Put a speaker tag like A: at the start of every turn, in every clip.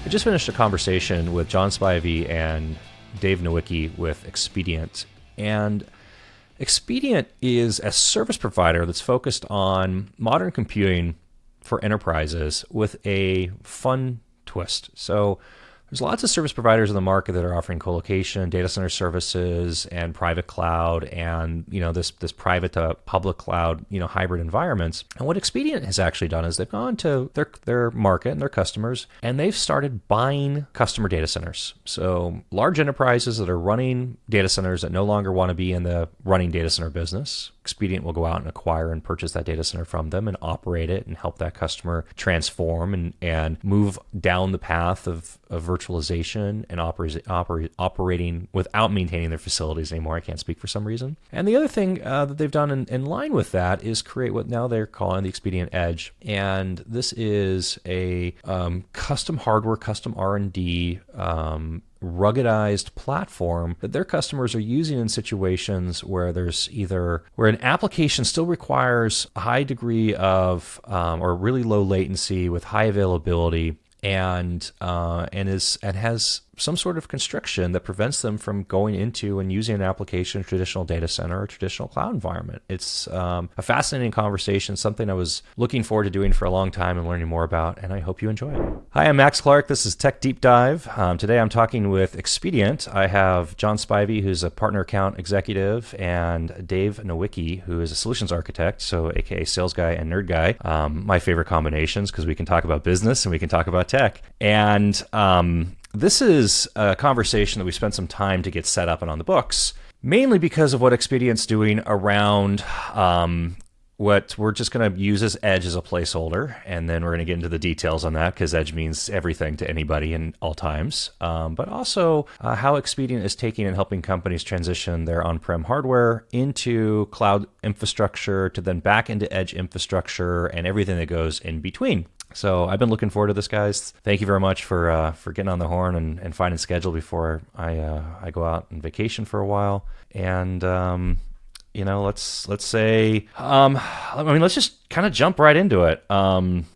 A: I just finished a conversation with John Spivey and Dave Nowicki with Expedient. And Expedient is a service provider that's focused on modern computing for enterprises with a fun twist. So there's lots of service providers in the market that are offering colocation, data center services, and private cloud, and this private to public cloud hybrid environments. And what Expedient has actually done is they've gone to their market and their customers, and they've started buying customer data centers. So large enterprises that are running data centers that no longer want to be in the running data center business, Expedient will go out and acquire and purchase that data center from them and operate it and help that customer transform and move down the path of virtualization and operating without maintaining their facilities anymore. I can't speak for some reason. And the other thing that they've done in line with that is create what now they're calling the Expedient Edge. And this is a custom hardware, custom R&D, ruggedized platform that their customers are using in situations where where an application still requires a high degree of or really low latency with high availability and has some sort of constriction that prevents them from going into and using an application, a traditional data center or traditional cloud environment. It's a fascinating conversation, something I was looking forward to doing for a long time and learning more about, and I hope you enjoy it. Hi, I'm Max Clark. This is Tech Deep Dive. Today I'm talking with Expedient. I have John Spivey, who's a partner account executive, and Dave Nowicki, who is a solutions architect, so aka sales guy and nerd guy. My favorite combinations because we can talk about business and we can talk about tech. And this is a conversation that we spent some time to get set up and on the books, mainly because of what Expedient's doing around what we're just going to use as Edge as a placeholder, and then we're going to get into the details on that because Edge means everything to anybody in all times, but also how Expedient is taking and helping companies transition their on-prem hardware into cloud infrastructure to then back into Edge infrastructure and everything that goes in between. So I've been looking forward to this, guys. Thank you very much for getting on the horn and finding schedule before I go out on vacation for a while. And let's just kind of jump right into it. John,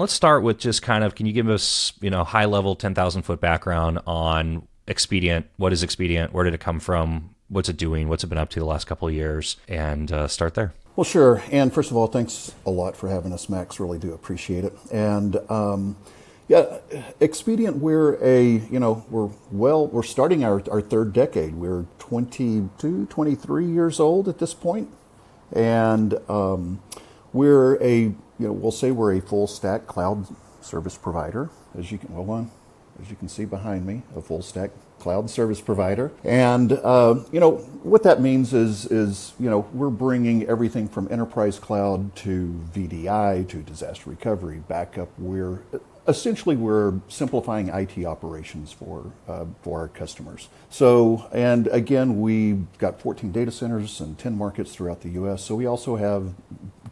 A: let's start with just kind of, can you give us high level 10,000 foot background on Expedient? What is Expedient? Where did it come from? What's it doing? What's it been up to the last couple of years? And start there.
B: Well, sure. And first of all, thanks a lot for having us, Max. Really do appreciate it. And Expedient, we're starting our third decade. We're 22, 23 years old at this point. And we're we'll say we're a full stack cloud service provider, as you can see behind me, a full stack cloud service provider. And what that means is we're bringing everything from enterprise cloud to VDI to disaster recovery, backup. We're simplifying IT operations for our customers. So, and again, we've got 14 data centers and 10 markets throughout the U.S. So we also have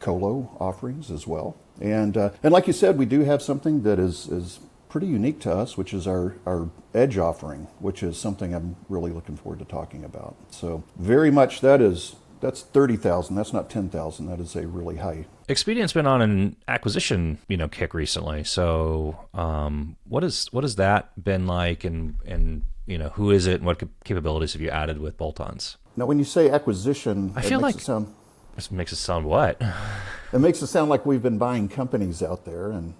B: colo offerings as well. And like you said, we do have something that is pretty unique to us, which is our Edge offering, which is something I'm really looking forward to talking about. So very much that's 30,000. That's not 10,000. That is a really high.
A: Expedient's been on an acquisition, kick recently. So what has that been like, and who is it, and what capabilities have you added with bolt-ons?
B: Now, when you say acquisition,
A: I feel like this makes it sound what?
B: It makes it sound like we've been buying companies out there, and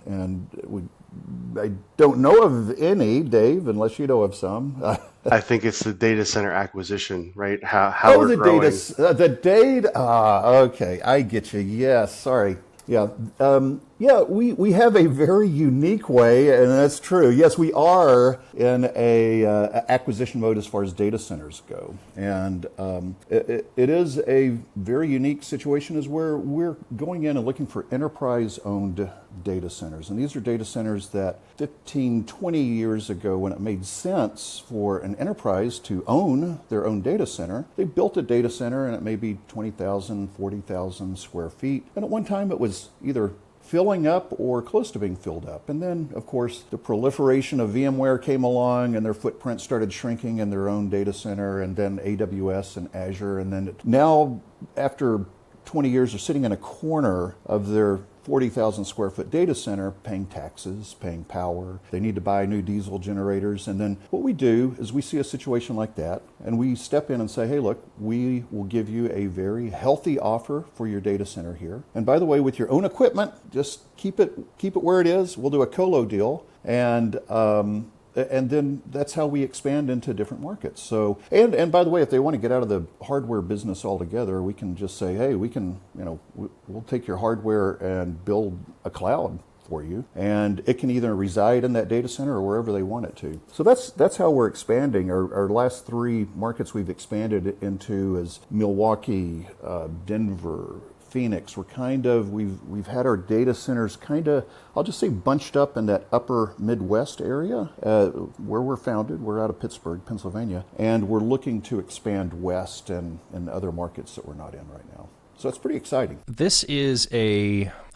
B: I don't know of any, Dave, unless you know of some.
C: I think it's the data center acquisition, right? How we're growing.
B: The data. Okay, I get you. Yes, sorry. Yeah, we have a very unique way, and that's true. Yes, we are in a acquisition mode as far as data centers go, and it is a very unique situation, is where we're going in and looking for enterprise-owned data centers, and these are data centers that 15, 20 years ago, when it made sense for an enterprise to own their own data center, they built a data center, and it may be 20,000, 40,000 square feet, and at one time it was either filling up or close to being filled up. And then, of course, the proliferation of VMware came along and their footprint started shrinking in their own data center, and then AWS and Azure. And then now, after 20 years, they're sitting in a corner of their 40,000 square foot data center paying taxes, paying power. They need to buy new diesel generators. And then what we do is we see a situation like that and we step in and say, hey, look, we will give you a very healthy offer for your data center here. And by the way, with your own equipment, just keep it where it is. We'll do a colo deal. And then that's how we expand into different markets. So, and by the way, if they want to get out of the hardware business altogether, we can just say, hey, we'll take your hardware and build a cloud for you, and it can either reside in that data center or wherever they want it to. So that's how we're expanding. Our last 3 markets we've expanded into is Milwaukee, Denver, Phoenix. We've had our data centers I'll just say bunched up in that upper Midwest area where we're founded. We're out of Pittsburgh, Pennsylvania, and we're looking to expand west and other markets that we're not in right now. So it's pretty exciting.
A: This is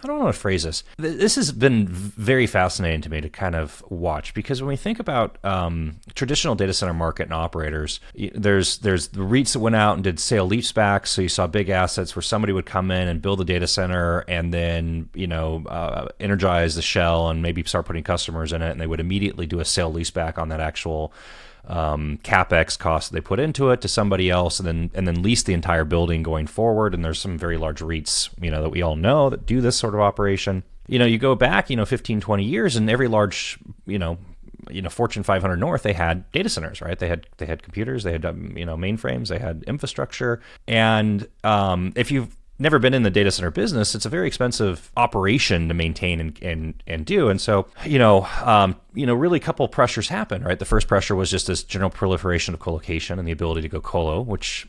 A: I don't know how to phrase this. This has been very fascinating to me to kind of watch, because when we think about traditional data center market and operators, there's the REITs that went out and did sale leasebacks. So you saw big assets where somebody would come in and build a data center and then, energize the shell and maybe start putting customers in it. And they would immediately do a sale leaseback on that actual capex cost they put into it to somebody else, and then lease the entire building going forward. And there's some very large REITs, that we all know that do this sort of operation. You go back, 15, 20 years, and every large, Fortune 500 North, they had data centers, right? They had computers, they had, mainframes, they had infrastructure. And if you've never been in the data center business, it's a very expensive operation to maintain and do. And so, really a couple of pressures happened, right? The first pressure was just this general proliferation of colocation and the ability to go colo, which,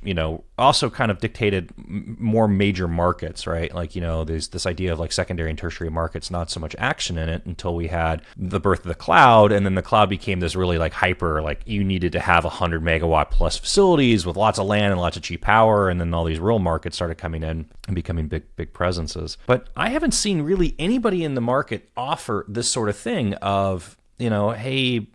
A: also kind of dictated more major markets, right? Like, there's this idea of like secondary and tertiary markets, not so much action in it until we had the birth of the cloud. And then the cloud became this really like hyper, like you needed to have 100 megawatt plus facilities with lots of land and lots of cheap power. And then all these rural markets started coming in and becoming big presences. But I haven't seen really anybody in the market offer this sort of thing of, hey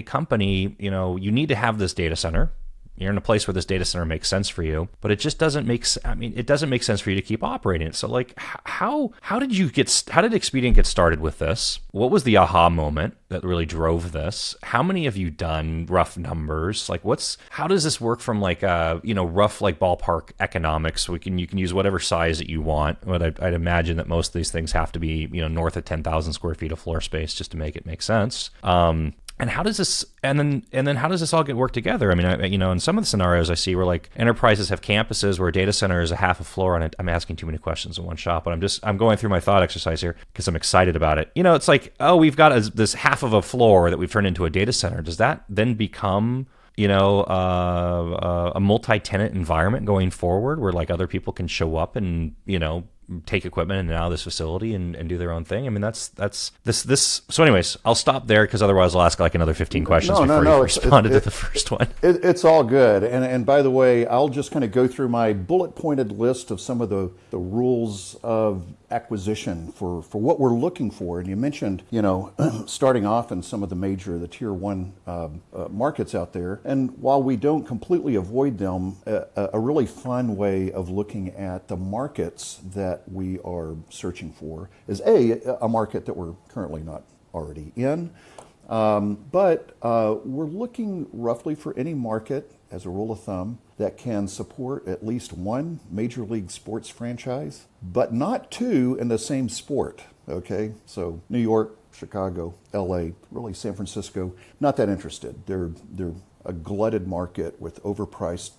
A: company, you need to have this data center. You're in a place where this data center makes sense for you, but it just doesn't make. It doesn't make sense for you to keep operating it. So, like, how did Expedient get started with this? What was the aha moment that really drove this? How many have you done? Rough numbers, like how does this work from like rough like ballpark economics? You can use whatever size that you want, but I'd imagine that most of these things have to be north of 10,000 square feet of floor space just to make it make sense. And how does this, and then how does this all get worked together? I mean, in some of the scenarios I see where like enterprises have campuses where a data center is a half a floor on it. I'm asking too many questions in one shot, but I'm going through my thought exercise here because I'm excited about it. It's like, oh, we've got this half of a floor that we've turned into a data center. Does that then become a multi-tenant environment going forward where like other people can show up and take equipment and now this facility and do their own thing? I mean, that's this. So anyways, I'll stop there because otherwise I'll ask like another 15 questions before you responded to the first one.
B: It's all good. And by the way, I'll just kind of go through my bullet pointed list of some of the rules of acquisition for what we're looking for. And you mentioned, starting off in some of the tier 1 markets out there. And while we don't completely avoid them, a really fun way of looking at the markets that we are searching for is a market that we're currently not already in. But we're looking roughly for any market, as a rule of thumb, that can support at least one major league sports franchise, but not 2 in the same sport. Okay, so New York, Chicago, LA, really San Francisco, not that interested. They're a glutted market with overpriced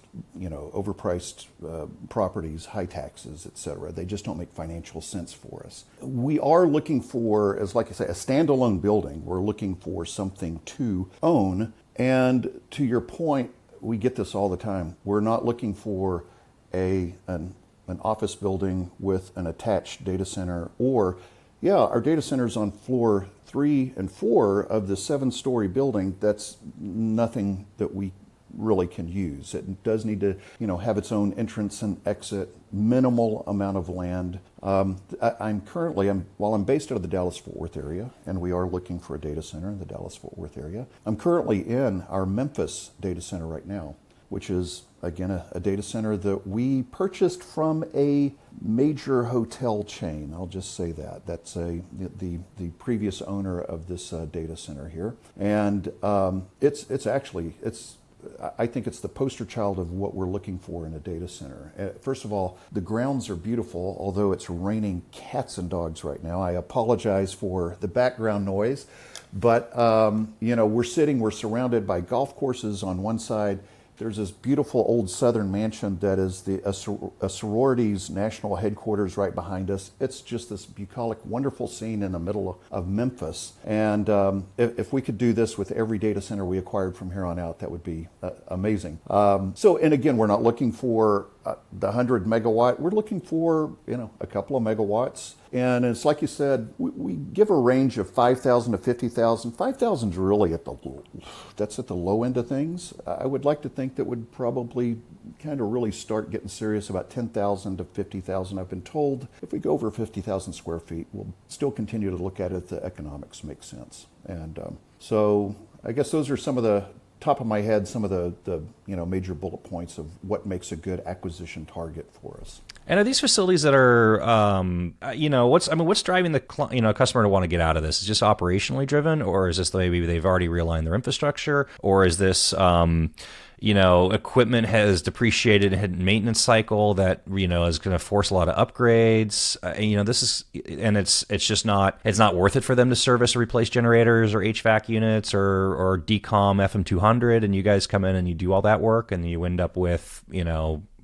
B: properties, high taxes, etc. They just don't make financial sense for us. We are looking for, as like I say, a standalone building. We're looking for something to own. And to your point, we get this all the time. We're not looking for an office building with an attached data center, or our data center's on floor 3 and 4 of the 7-story building. That's nothing that we really can use. It does need to, have its own entrance and exit, minimal amount of land. While I'm based out of the Dallas-Fort Worth area, and we are looking for a data center in the Dallas-Fort Worth area, I'm currently in our Memphis data center right now, which is again, a data center that we purchased from a major hotel chain. I'll just say that. That's the previous owner of this data center here. And I think it's the poster child of what we're looking for in a data center. First of all, the grounds are beautiful, although it's raining cats and dogs right now. I apologize for the background noise, but we're surrounded by golf courses on one side. There's this beautiful old Southern mansion that is a sorority's national headquarters right behind us. It's just this bucolic, wonderful scene in the middle of Memphis. And if we could do this with every data center we acquired from here on out, that would be amazing. And again, we're not looking for the 100 megawatt. We're looking for, a couple of megawatts. And it's like you said, we give a range of 5,000 to 50,000. 5,000 is really at the low end of things. I would like to think that would probably kind of really start getting serious about 10,000 to 50,000. I've been told if we go over 50,000 square feet, we'll still continue to look at it if the economics make sense. And so I guess those are some of the top of my head, some of the major bullet points of what makes a good acquisition target for us.
A: And are these facilities that are, what's driving the customer to want to get out of this? Is it just operationally driven, or is this maybe they've already realigned their infrastructure, or is this, equipment has depreciated and hit maintenance cycle that is going to force a lot of upgrades? This is, and it's not worth it for them to service or replace generators or HVAC units or decom FM200, and you guys come in and you do all that work, and you end up with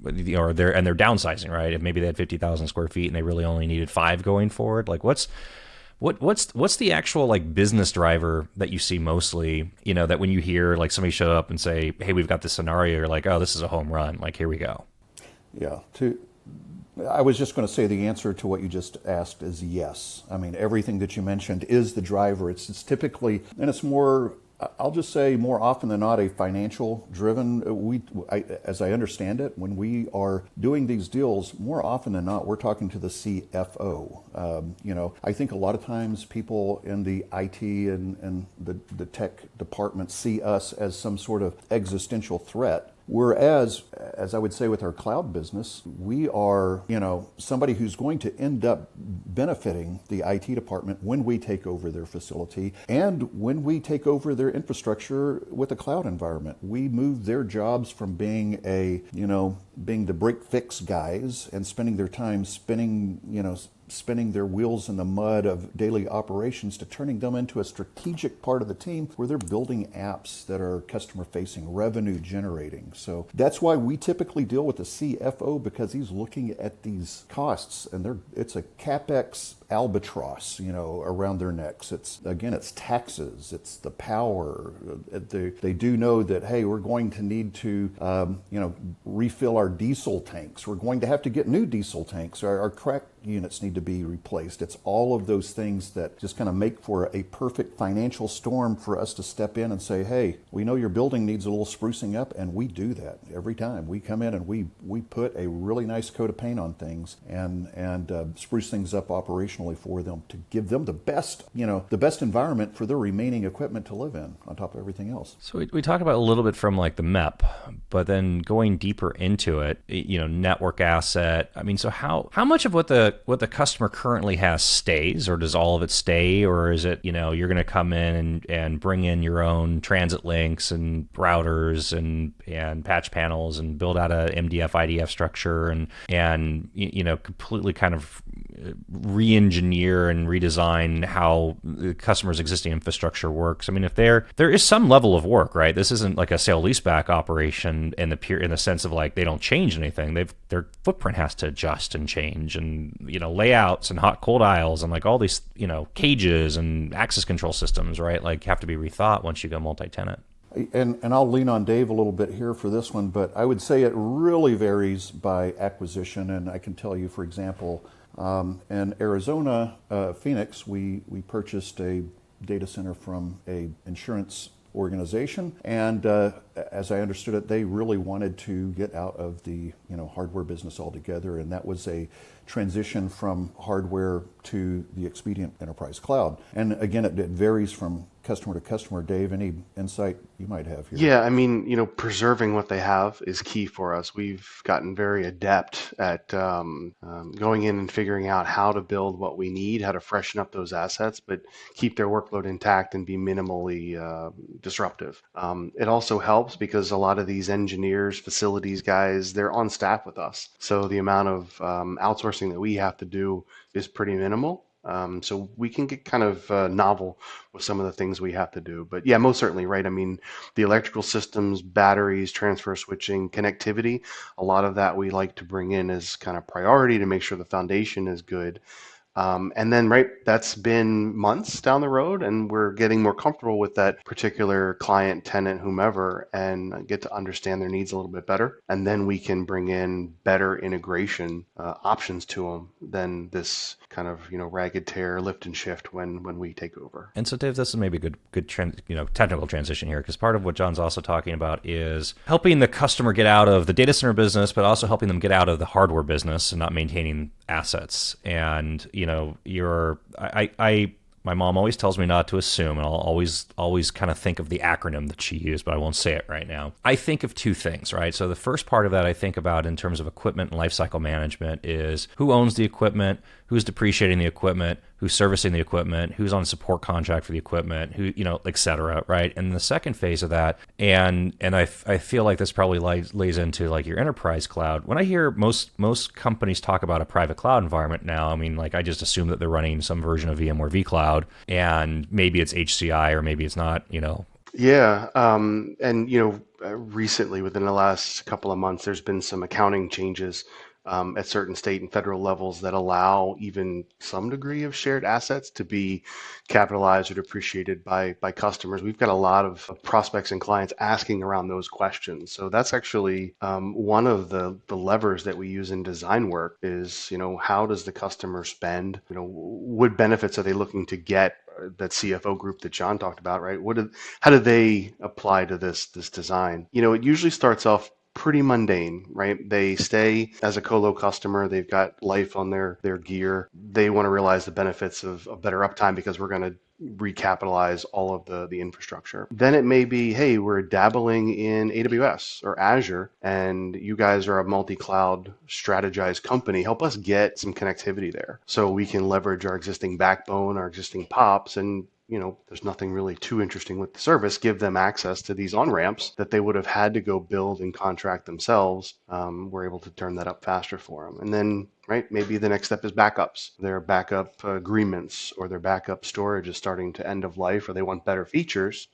A: or they're downsizing, right? If maybe they had 50,000 square feet and they really only needed 5 going forward, like what's the actual like business driver that you see mostly, that when you hear like somebody show up and say, hey, we've got this scenario, you're like, oh, this is a home run, like here we go.
B: Yeah. I was just going to say the answer to what you just asked is yes. I mean, everything that you mentioned is the driver. It's typically, and it's more, I'll just say more often than not, a financial driven. As I understand it, when we are doing these deals, more often than not, we're talking to the CFO. I think a lot of times people in the IT and the tech department see us as some sort of existential threat. Whereas, as I would say with our cloud business, we are, somebody who's going to end up benefiting the IT department when we take over their facility and when we take over their infrastructure with a cloud environment. We move their jobs from being being the break fix guys and spending their time spinning their wheels in the mud of daily operations to turning them into a strategic part of the team where they're building apps that are customer facing, revenue generating. So that's why we typically deal with the CFO, because he's looking at these costs and it's a CapEx albatross, around their necks. It's taxes, it's the power. They do know that, hey, we're going to need to, refill our diesel tanks. We're going to have to get new diesel tanks. Our crack units need to be replaced. It's all of those things that just kind of make for a perfect financial storm for us to step in and say, hey, we know your building needs a little sprucing up, and we do that every time. We come in and we put a really nice coat of paint on things and spruce things up operationally for them to give them the best environment for their remaining equipment to live in on top of everything else.
A: So we talk about a little bit from like the MEP, but then going deeper into it, network asset. I mean, so how much of what the customer currently has stays, or does all of it stay, or is it, you're going to come in and bring in your own transit links and routers and patch panels and build out a MDF IDF structure and completely kind of re-engineer and redesign how the customer's existing infrastructure works. I mean, if there is some level of work, right? This isn't like a sale leaseback operation in the sense of like they don't change anything. Their footprint has to adjust and change, and layouts and hot cold aisles and like all these cages and access control systems, right? Like have to be rethought once you go multi-tenant.
B: And I'll lean on Dave a little bit here for this one, but I would say it really varies by acquisition. And I can tell you, for example, in Arizona, Phoenix, we purchased a data center from a insurance organization, and as I understood it, they really wanted to get out of the hardware business altogether, and that was a transition from hardware to the Expedient Enterprise Cloud. And again, it varies from customer to customer. Dave, any insight you might have here?
C: Yeah, I mean, preserving what they have is key for us. We've gotten very adept at going in and figuring out how to build what we need, how to freshen up those assets, but keep their workload intact and be minimally disruptive. It also helps because a lot of these engineers, facilities guys, they're on staff with us. So the amount of outsourcing that we have to do is pretty minimal. So we can get kind of novel with some of the things we have to do. But yeah, most certainly, right? I mean, the electrical systems, batteries, transfer switching, connectivity, a lot of that we like to bring in as kind of priority to make sure the foundation is good. And then, right, that's been months down the road, and we're getting more comfortable with that particular client, tenant, whomever, and get to understand their needs a little bit better. And then we can bring in better integration options to them than this kind of ragged tear, lift and shift when we take over.
A: And so, Dave, this is maybe a good technical transition here, because part of what John's also talking about is helping the customer get out of the data center business, but also helping them get out of the hardware business and not maintaining assets. And my mom always tells me not to assume, and I'll always kind of think of the acronym that she used, but I won't say it right now. I think of two things, right? So the first part of that I think about in terms of equipment and lifecycle management is who owns the equipment, who's depreciating the equipment, who's servicing the equipment, who's on a support contract for the equipment, who, et cetera, right? And the second phase of that, and I feel like this probably lays into like your enterprise cloud. When I hear most companies talk about a private cloud environment now, I mean, like I just assume that they're running some version of VMware vCloud, and maybe it's HCI or maybe it's not,
C: Yeah, recently, within the last couple of months, there's been some accounting changes at certain state and federal levels that allow even some degree of shared assets to be capitalized or depreciated by customers. We've got a lot of prospects and clients asking around those questions. So that's actually one of the levers that we use in design work is, how does the customer spend? What benefits are they looking to get? That CFO group that John talked about, right? How do they apply to this design? It usually starts off pretty mundane, right? They stay as a colo customer. They've got life on their gear. They want to realize the benefits of better uptime because we're going to recapitalize all of the infrastructure. Then it may be, hey, we're dabbling in AWS or Azure, and you guys are a multi-cloud strategized company. Help us get some connectivity there so we can leverage our existing backbone, our existing POPs, and there's nothing really too interesting with the service. Give them access to these on-ramps that they would have had to go build and contract themselves. We're able to turn that up faster for them. And then, right, maybe the next step is backups. Their backup agreements or their backup storage is starting to end of life, or they want better features.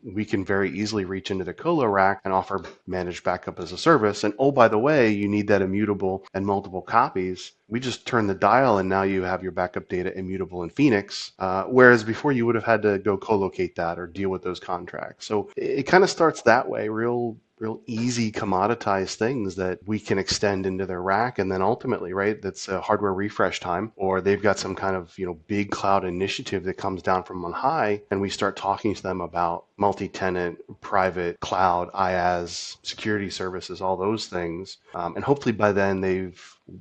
C: We can very easily reach into the colo rack and offer managed backup as a service. And oh, by the way, you need that immutable and multiple copies. We just turn the dial and now you have your backup data immutable in Phoenix, whereas before you would have had to go co-locate that or deal with those contracts. So it kind of starts that way, real easy commoditized things that we can extend into their rack. And then ultimately, right, that's a hardware refresh time, or they've got some kind of, big cloud initiative that comes down from on high. And we start talking to them about multi-tenant, private cloud, IaaS, security services, all those things. And hopefully by then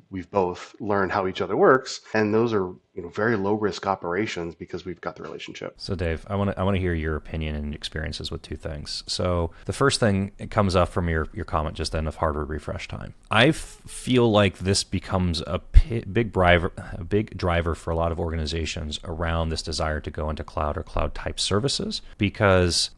C: we've both learned how each other works. And those are, very low risk operations because we've got the relationship.
A: So Dave, I want to hear your opinion and experiences with two things. So the first thing, it comes up from your comment just then of hardware refresh time. I feel like this becomes a big driver for a lot of organizations around this desire to go into cloud or cloud type services, because,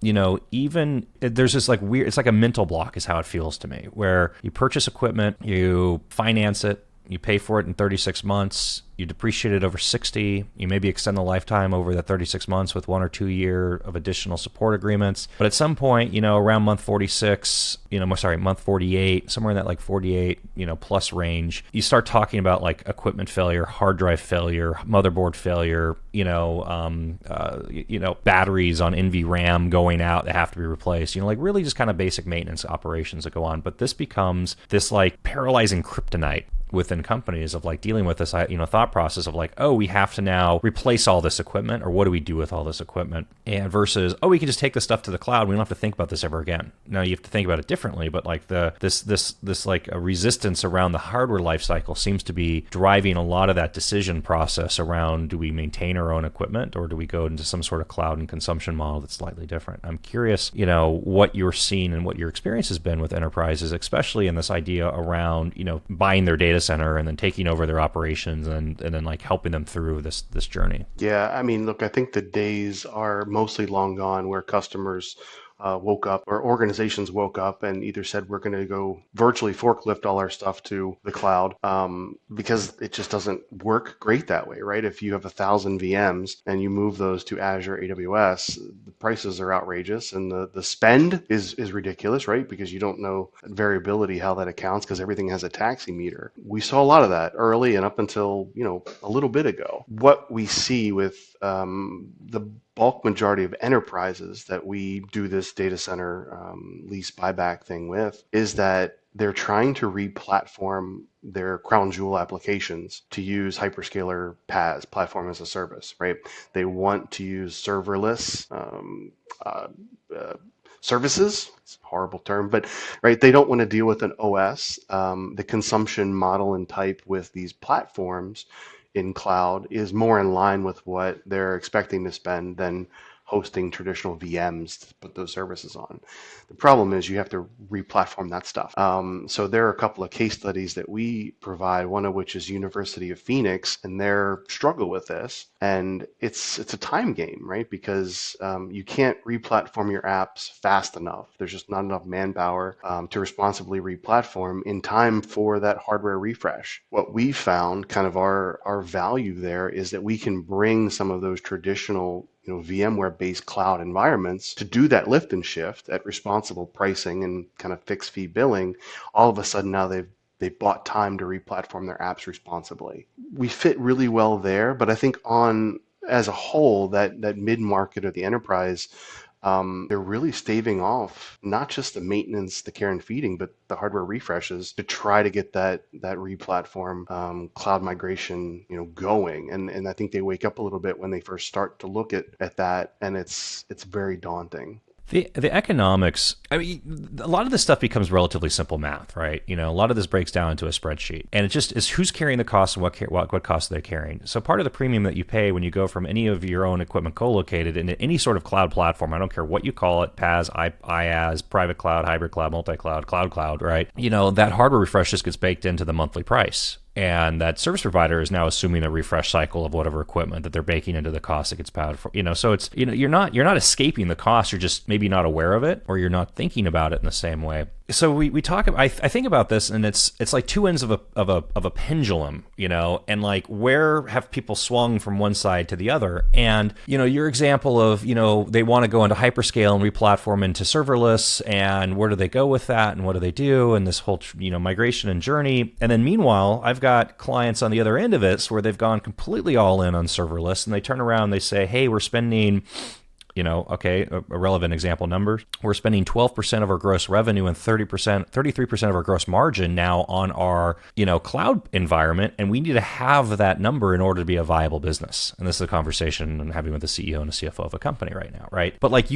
A: even there's this like weird, it's like a mental block is how it feels to me, where you purchase equipment, you finance it, you pay for it in 36 months, you depreciate it over 60, you maybe extend the lifetime over that 36 months with 1 or 2 year of additional support agreements. But at some point, around month 46, month 48, somewhere in that like 48, plus range, you start talking about like equipment failure, hard drive failure, motherboard failure, batteries on NVRAM going out that have to be replaced, like really just kind of basic maintenance operations that go on. But this becomes this like paralyzing kryptonite within companies of like dealing with this, thought process of like, oh, we have to now replace all this equipment, or what do we do with all this equipment? And versus, oh, we can just take this stuff to the cloud. We don't have to think about this ever again. Now you have to think about it differently, but like this like a resistance around the hardware lifecycle seems to be driving a lot of that decision process around, do we maintain our own equipment or do we go into some sort of cloud and consumption model that's slightly different? I'm curious, what you're seeing and what your experience has been with enterprises, especially in this idea around, buying their data center and then taking over their operations and then like helping them through this journey.
C: Yeah, I mean, look, I think the days are mostly long gone where customers woke up, or organizations woke up and either said we're going to go virtually forklift all our stuff to the cloud, because it just doesn't work great that way, right? If you have 1,000 VMs and you move those to Azure, AWS, the prices are outrageous and the spend is ridiculous, right? Because you don't know variability, how that accounts, because everything has a taxi meter. We saw a lot of that early and up until, a little bit ago. What we see with the bulk majority of enterprises that we do this data center lease buyback thing with is that they're trying to re-platform their crown jewel applications to use hyperscaler PaaS, platform as a service, right? They want to use serverless services. It's a horrible term, but right, they don't want to deal with an OS. The consumption model and type with these platforms in cloud is more in line with what they're expecting to spend than hosting traditional VMs to put those services on. The problem is you have to re-platform that stuff. So there are a couple of case studies that we provide, one of which is University of Phoenix, and their struggle with this. And it's a time game, right? Because you can't re-platform your apps fast enough. There's just not enough manpower to responsibly re-platform in time for that hardware refresh. What we found, kind of our value there, is that we can bring some of those traditional VMware-based cloud environments to do that lift and shift at responsible pricing and kind of fixed fee billing. All of a sudden now they've bought time to re-platform their apps responsibly. We fit really well there, but I think as a whole, that mid-market or the enterprise, they're really staving off not just the maintenance, the care and feeding, but the hardware refreshes to try to get that re-platform cloud migration going. And I think they wake up a little bit when they first start to look at that, and it's very daunting.
A: The economics, I mean, a lot of this stuff becomes relatively simple math, right? A lot of this breaks down into a spreadsheet, and it just is who's carrying the cost and what costs they're carrying. So part of the premium that you pay when you go from any of your own equipment co-located into any sort of cloud platform, I don't care what you call it, PaaS, IaaS, private cloud, hybrid cloud, multi-cloud, cloud, right? That hardware refresh just gets baked into the monthly price. And that service provider is now assuming a refresh cycle of whatever equipment that they're baking into the cost that gets paid for. So it's you're not escaping the cost. You're just maybe not aware of it, or you're not thinking about it in the same way. So we talk. I think about this, and it's like two ends of a pendulum, and like where have people swung from one side to the other? And your example of they want to go into hyperscale and replatform into serverless, and where do they go with that, and what do they do, and this whole migration and journey. And then meanwhile, I've got clients on the other end of it where they've gone completely all in on serverless, and they turn around and they say, hey, we're spending a relevant example numbers. We're spending 12% of our gross revenue and 33% of our gross margin now on our, cloud environment. And we need to have that number in order to be a viable business. And this is a conversation I'm having with the CEO and the CFO of a company right now, right? But like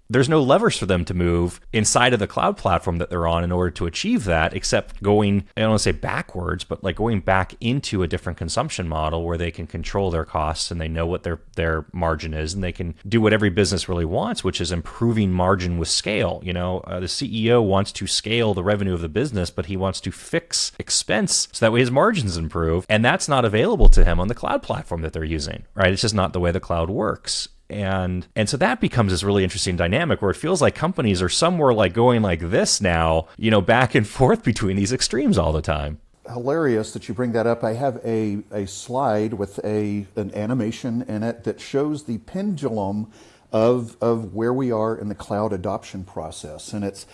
A: there's no levers for them to move inside of the cloud platform that they're on in order to achieve that, except going, I don't want to say backwards, but like going back into a different consumption model where they can control their costs and they know what their margin is, and they can do what every business really wants, which is improving margin with scale. The CEO wants to scale the revenue of the business, but he wants to fix expense so that way his margins improve. And that's not available to him on the cloud platform that they're using, right? It's just not the way the cloud works. And so that becomes this really interesting dynamic where it feels like companies are somewhere like going like this now, back and forth between these extremes all the time.
B: Hilarious that you bring that up. I have a slide with an animation in it that shows the pendulum of where we are in the cloud adoption process. And it's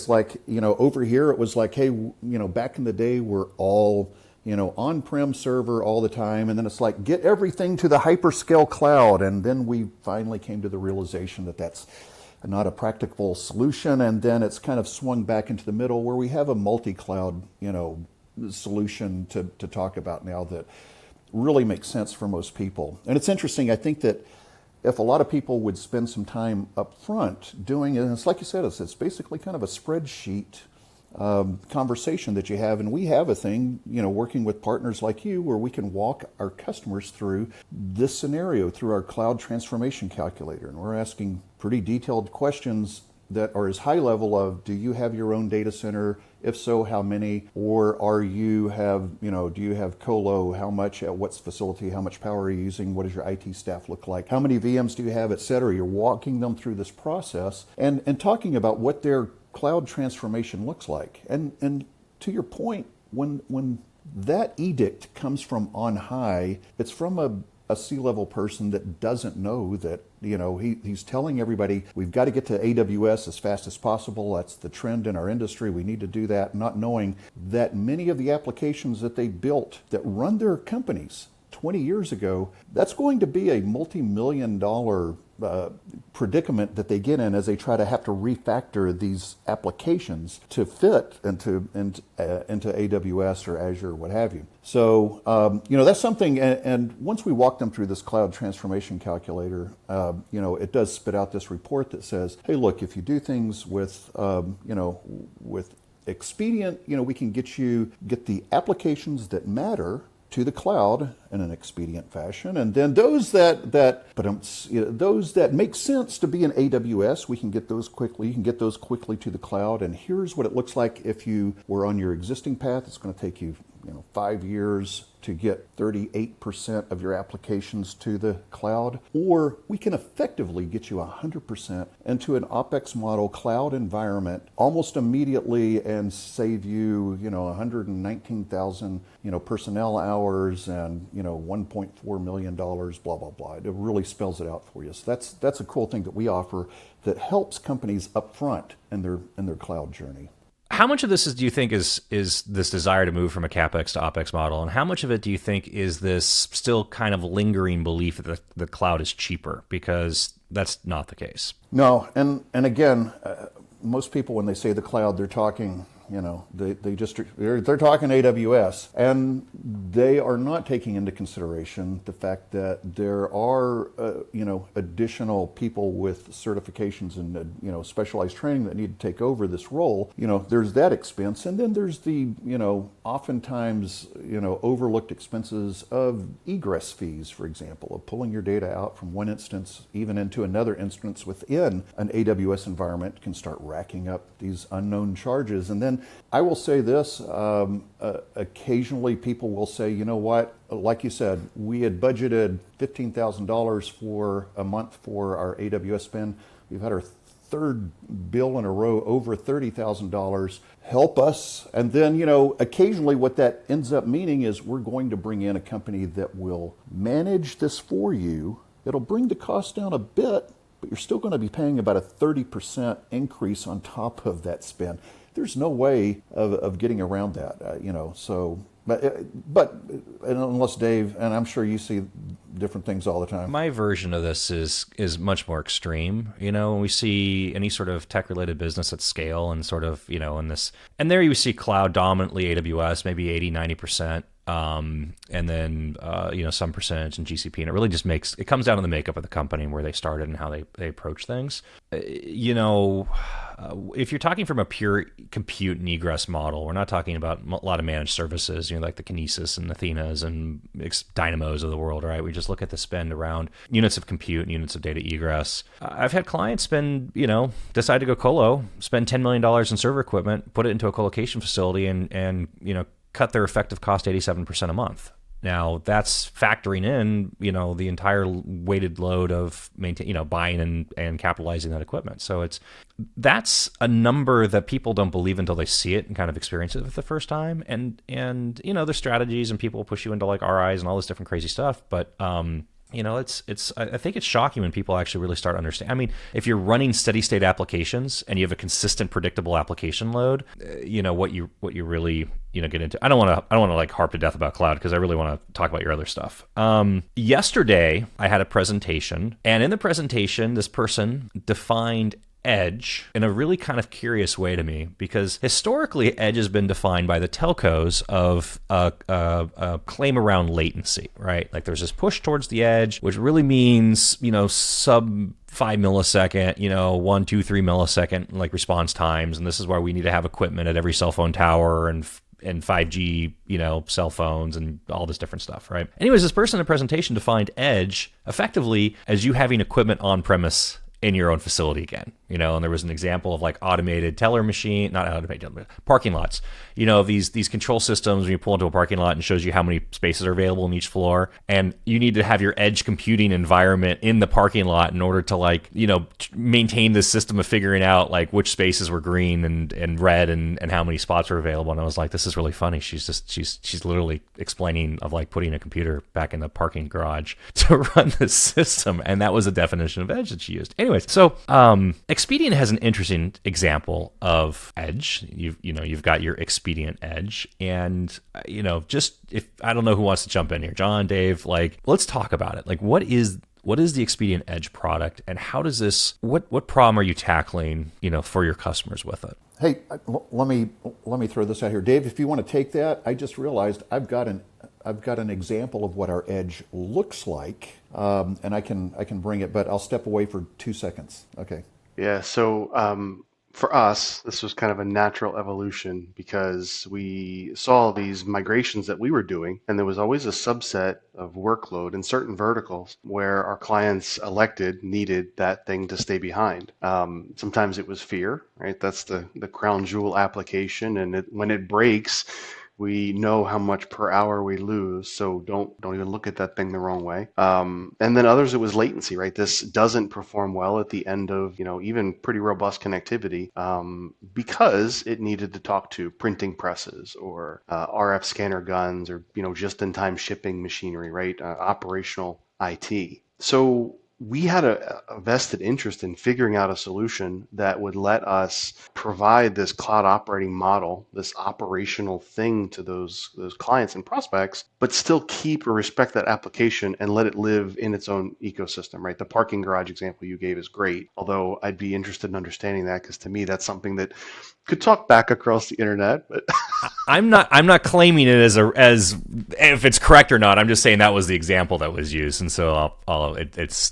B: like, over here it was like, hey, back in the day we're all on-prem server all the time. And then it's like, get everything to the hyperscale cloud. And then we finally came to the realization that that's not a practical solution. And then it's kind of swung back into the middle where we have a multi-cloud, solution to talk about now that really makes sense for most people. And it's interesting, I think that if a lot of people would spend some time up front doing it, and it's like you said, it's basically kind of a spreadsheet conversation that you have. And we have a thing, working with partners like you, where we can walk our customers through this scenario through our cloud transformation calculator. And we're asking pretty detailed questions that are as high level of, do you have your own data center? If so, how many? Or do you have colo? How much at what facility? How much power are you using? What does your IT staff look like? How many VMs do you have, et cetera? You're walking them through this process and talking about what their cloud transformation looks like. And to your point, when that edict comes from on high, it's from a C-level person that doesn't know that, he's telling everybody, we've got to get to AWS as fast as possible. That's the trend in our industry. We need to do that, not knowing that many of the applications that they built that run their companies 20 years ago, that's going to be a multi-million-dollar predicament that they get in as they try to have to refactor these applications to fit into AWS or Azure, what have you. So, that's something, and once we walk them through this cloud transformation calculator, it does spit out this report that says, hey, look, if you do things with Expedient, we can get the applications that matter to the cloud in an expedient fashion, and then those that make sense to be in AWS, we can get those quickly. You can get those quickly to the cloud, and here's what it looks like if you were on your existing path. It's going to take you, 5 years to get 38% of your applications to the cloud, or we can effectively get you 100% into an OpEx model cloud environment almost immediately and save you, 119,000, personnel hours and, $1.4 million, blah, blah, blah. It really spells it out for you. So that's a cool thing that we offer that helps companies up front in their cloud journey.
A: How much of this do you think is this desire to move from a CapEx to OpEx model? And how much of it do you think is this still kind of lingering belief that the cloud is cheaper? Because that's not the case.
B: No. And again, most people, when they say the cloud, they're talking, they're talking AWS, and they are not taking into consideration the fact that there are, additional people with certifications and, specialized training that need to take over this role. There's that expense. And then there's the, oftentimes, overlooked expenses of egress fees, for example, of pulling your data out from one instance, even into another instance within an AWS environment can start racking up these unknown charges. And then I will say this, occasionally people will say, you know what, like you said, we had budgeted $15,000 for a month for our AWS spend. We've had our third bill in a row over $30,000. Help us. And then, occasionally what that ends up meaning is we're going to bring in a company that will manage this for you. It'll bring the cost down a bit, but you're still going to be paying about a 30% increase on top of that spend. There's no way of getting around that, so, but unless Dave, and I'm sure you see different things all the time.
A: My version of this is much more extreme. When we see any sort of tech-related business at scale and sort of, in this, and there you see cloud dominantly AWS, maybe 80, 90%. And then, some percentage in GCP, and it really just it comes down to the makeup of the company and where they started and how they approach things. If you're talking from a pure compute and egress model, we're not talking about a lot of managed services, like the Kinesis and Athenas and Dynamos of the world, right? We just look at the spend around units of compute and units of data egress. I've had clients decide to go colo, spend $10 million in server equipment, put it into a colocation facility and cut their effective cost 87% a month. Now that's factoring in, the entire weighted load of buying and capitalizing that equipment. So that's a number that people don't believe until they see it and kind of experience it for the first time. And there's strategies and people push you into like RIs and all this different crazy stuff. But, I think it's shocking when people actually really start understanding. I mean, if you're running steady state applications and you have a consistent, predictable application load, what you really, get into. I don't want to like harp to death about cloud because I really want to talk about your other stuff. Yesterday I had a presentation, and in the presentation, this person defined edge in a really kind of curious way to me, because historically edge has been defined by the telcos of a claim around latency, right? Like there's this push towards the edge, which really means, sub 5 millisecond, 1, 2, 3 millisecond like response times. And this is why we need to have equipment at every cell phone tower and 5G, cell phones and all this different stuff, right? Anyways, this person in the presentation defined edge effectively as you having equipment on premise in your own facility again, and there was an example of like automated teller machine, not automated, parking lots, these control systems when you pull into a parking lot and shows you how many spaces are available in each floor. And you need to have your edge computing environment in the parking lot in order to maintain this system of figuring out like which spaces were green and red and how many spots were available. And I was like, this is really funny. She's literally explaining of like putting a computer back in the parking garage to run this system. And that was a definition of edge that she used. Anyways, so Expedient has an interesting example of edge. You've got your Expedient edge, and just if I don't know who wants to jump in here, John, Dave, like let's talk about it. Like what is the Expedient Edge product, and how does this? What problem are you tackling? For your customers with it.
B: Hey, let me throw this out here, Dave. If you want to take that, I just realized I've got an example of what our edge looks like, and I can bring it, but I'll step away for 2 seconds. Okay.
C: Yeah. So for us, this was kind of a natural evolution because we saw these migrations that we were doing, and there was always a subset of workload in certain verticals where our clients needed that thing to stay behind. Sometimes it was fear, right? That's the crown jewel application, and when it breaks, we know how much per hour we lose, so don't even look at that thing the wrong way. And then others, it was latency, right? This doesn't perform well at the end of even pretty robust connectivity because it needed to talk to printing presses or RF scanner guns or just-in-time shipping machinery, right? Operational IT. So we had a vested interest in figuring out a solution that would let us provide this cloud operating model, this operational thing to those clients and prospects, but still keep or respect that application and let it live in its own ecosystem, right? The parking garage example you gave is great, although I'd be interested in understanding that because to me, that's something that could talk back across the internet, but
A: I'm not claiming it as if it's correct or not. I'm just saying that was the example that was used, and so it's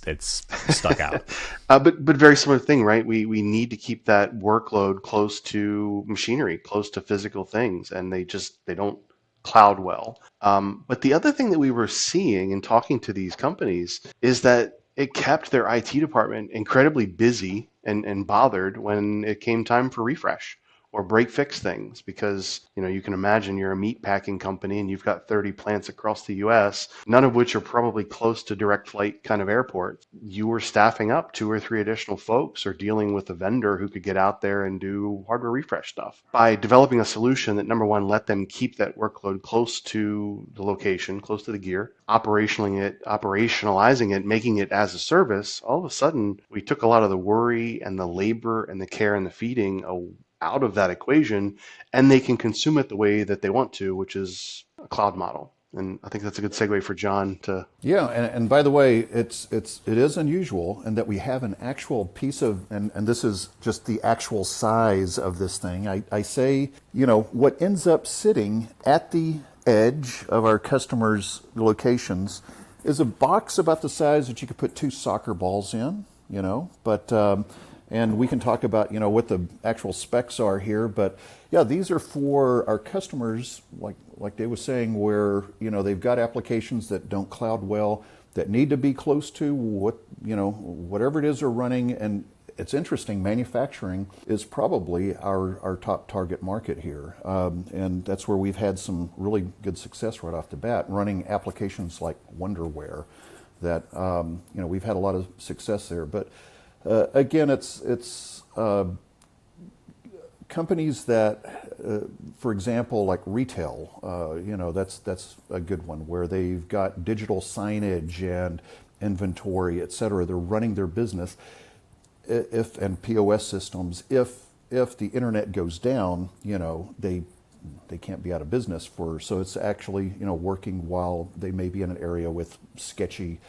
A: stuck out.
C: But very similar thing, right? We need to keep that workload close to machinery, close to physical things, and they don't cloud well. But the other thing that we were seeing in talking to these companies is that it kept their IT department incredibly busy and bothered when it came time for refresh or break fix things, because you can imagine you're a meat packing company and you've got 30 plants across the US, none of which are probably close to direct flight kind of airports. You were staffing up 2 or 3 additional folks or dealing with a vendor who could get out there and do hardware refresh stuff. By developing a solution that, number one, let them keep that workload close to the location, close to the gear, operationalizing it, making it as a service, all of a sudden we took a lot of the worry and the labor and the care and the feeding out of that equation, and they can consume it the way that they want to, which is a cloud model. And I think that's a good segue for John to.
B: Yeah, and by the way, it is unusual in that we have an actual piece of, and this is just the actual size of this thing. I say, what ends up sitting at the edge of our customers' locations is a box about the size that you could put 2 soccer balls in, but. And we can talk about, what the actual specs are here. But yeah, these are for our customers, like Dave was saying, where, they've got applications that don't cloud well, that need to be close to whatever it is they're running. And it's interesting, manufacturing is probably our top target market here. And that's where we've had some really good success right off the bat, running applications like Wonderware that, we've had a lot of success there. But again, it's companies that, for example, like retail, that's a good one where they've got digital signage and inventory, et cetera. They're running their business and POS systems. If the internet goes down, they can't be out of business so it's actually, working while they may be in an area with sketchy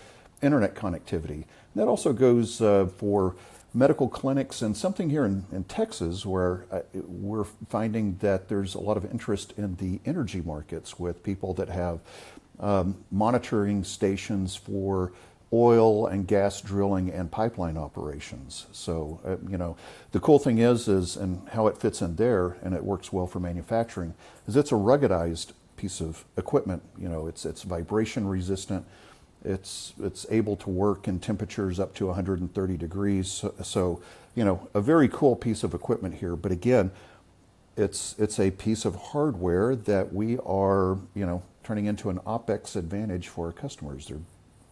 B: internet connectivity. And that also goes for medical clinics, and something here in Texas where we're finding that there's a lot of interest in the energy markets with people that have monitoring stations for oil and gas drilling and pipeline operations. So, the cool thing is, and how it fits in there, and it works well for manufacturing, is it's a ruggedized piece of equipment. It's vibration resistant. It's able to work in temperatures up to 130 degrees. So, a very cool piece of equipment here. But again, it's a piece of hardware that we are, turning into an OpEx advantage for our customers.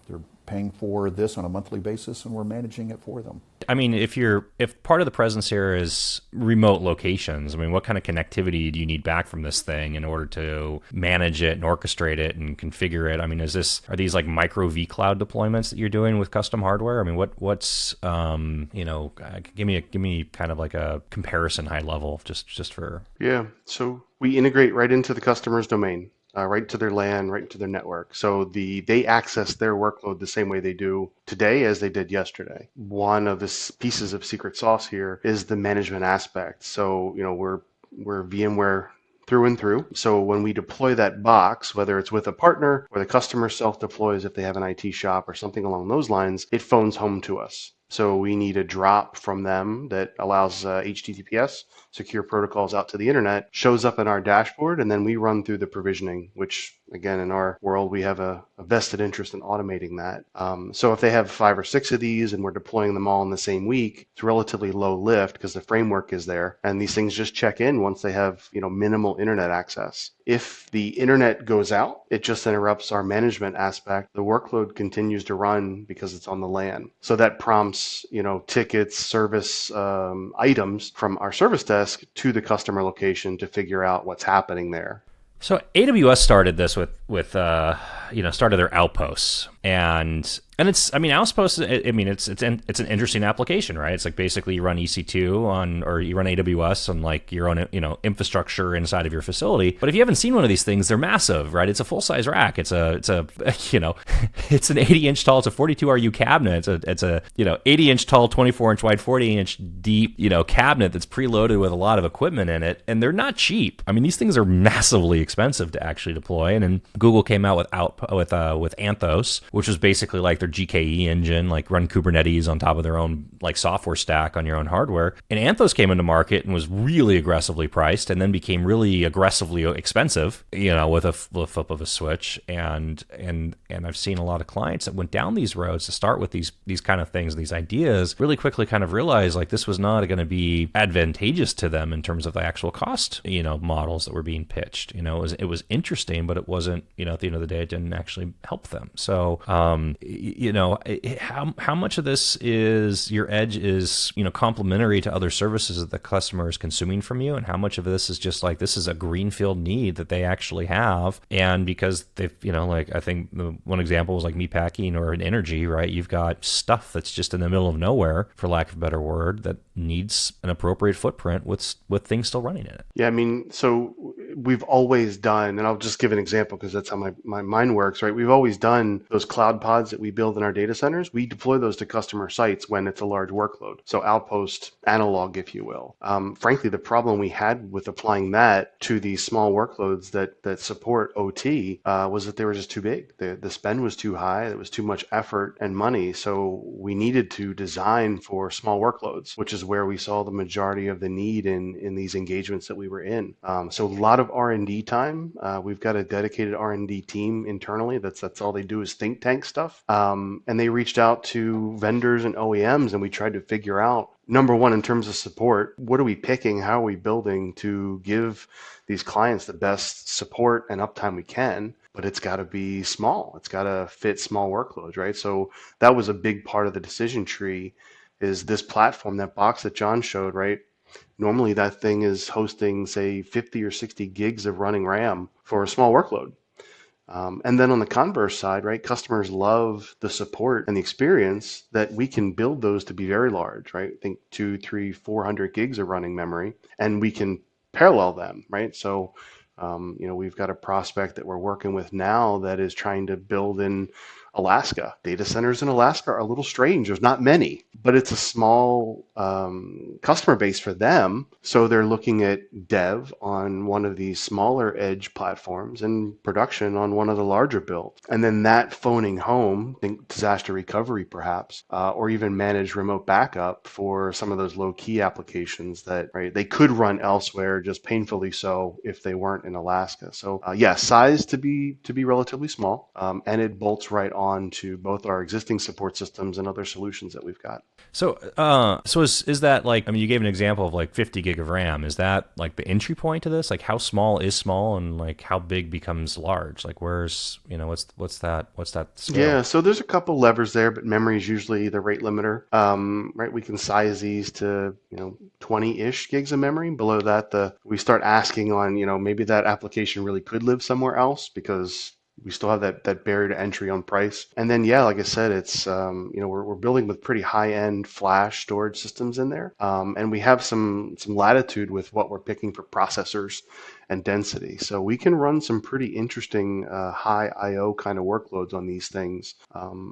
B: They're paying for this on a monthly basis, and we're managing it for them.
A: I mean, if part of the presence here is remote locations, I mean, what kind of connectivity do you need back from this thing in order to manage it and orchestrate it and configure it? I mean, are these like micro vCloud deployments that you're doing with custom hardware? I mean, what's give me kind of like a comparison high level just for.
C: Yeah. So we integrate right into the customer's domain. Right to their LAN, right into their network. So they access their workload the same way they do today as they did yesterday. One of the pieces of secret sauce here is the management aspect. So, we're VMware through and through. So when we deploy that box, whether it's with a partner or the customer self-deploys if they have an IT shop or something along those lines, it phones home to us. So we need a drop from them that allows HTTPS, secure protocols out to the internet, shows up in our dashboard, and then we run through the provisioning, which, again, in our world, we have a vested interest in automating that. So if they have 5 or 6 of these and we're deploying them all in the same week, it's relatively low lift because the framework is there, and these things just check in once they have minimal internet access. If the internet goes out, it just interrupts our management aspect. The workload continues to run because it's on the LAN. So that prompts tickets, service items from our service desk to the customer location to figure out what's happening there.
A: So AWS started this with started their Outposts, and it's Outposts. It's an interesting application, right? It's like basically you run EC2 or you run AWS on like your own infrastructure inside of your facility. But if you haven't seen one of these things, they're massive, right? It's a full size rack. It's it's an 80-inch tall. It's a 42 RU cabinet. It's a 80-inch tall, 24-inch wide, 40-inch deep cabinet that's preloaded with a lot of equipment in it, and they're not cheap. I mean, these things are massively expensive to actually deploy. And then Google came out with Anthos, which was basically like their GKE engine, like run Kubernetes on top of their own like software stack on your own hardware. And Anthos came into market and was really aggressively priced, and then became really aggressively expensive, with a flip of a switch. And I've seen a lot of clients that went down these roads to start with these kind of things, these ideas, really quickly kind of realized like this was not going to be advantageous to them in terms of the actual cost, models that were being pitched. It was interesting, but it wasn't, at the end of the day, it didn't actually help them. So, how much of this is your edge is, complementary to other services that the customer is consuming from you, and how much of this is just like this is a greenfield need that they actually have, and because they've, I think one example was like meatpacking or an energy, right? You've got stuff that's just in the middle of nowhere, for lack of a better word, that needs an appropriate footprint with things still running in it.
C: Yeah, so we've always done, and I'll just give an example because that's how my mind works, right? We've always done those cloud pods that we build in our data centers. We deploy those to customer sites when it's a large workload. So Outpost analog, if you will. Frankly, the problem we had with applying that to these small workloads that support OT was that they were just too big. The spend was too high. It was too much effort and money. So we needed to design for small workloads, which is where we saw the majority of the need in these engagements that we were in. So a lot of R&D time. We've got a dedicated R&D team internally. That's all they do is think tank stuff. And they reached out to vendors and OEMs, and we tried to figure out, number one, in terms of support, what are we picking? How are we building to give these clients the best support and uptime we can? But it's got to be small. It's got to fit small workloads, right? So that was a big part of the decision tree, is this platform, that box that John showed, right? Normally that thing is hosting, say, 50 or 60 gigs of running RAM for a small workload. And then on the converse side, right, customers love the support and the experience that we can build those to be very large, right? I think 200, 300, 400 gigs of running memory, and we can parallel them, right? So We've got a prospect that we're working with now that is trying to build in Alaska. Data centers in Alaska are a little strange. There's not many, but it's a small customer base for them. So they're looking at dev on one of these smaller edge platforms and production on one of the larger builds. And then that phoning home, think disaster recovery perhaps, or even manage remote backup for some of those low key applications that they could run elsewhere, just painfully so if they weren't in Alaska. So size to be relatively small, and it bolts right on to both our existing support systems and other solutions that we've got.
A: So, is that like, I mean, you gave an example of like 50 gig of RAM. Is that like the entry point to this? Like how small is small and like how big becomes large? Like where's, what's that scale?
C: Yeah, so there's a couple levers there, but memory is usually the rate limiter. We can size these to, 20-ish gigs of memory. Below that, we start asking on, maybe that application really could live somewhere else because we still have that barrier to entry on price. And then, like I said, it's, we're building with pretty high end flash storage systems in there. And we have some latitude with what we're picking for processors and density. So we can run some pretty interesting high IO kind of workloads on these things.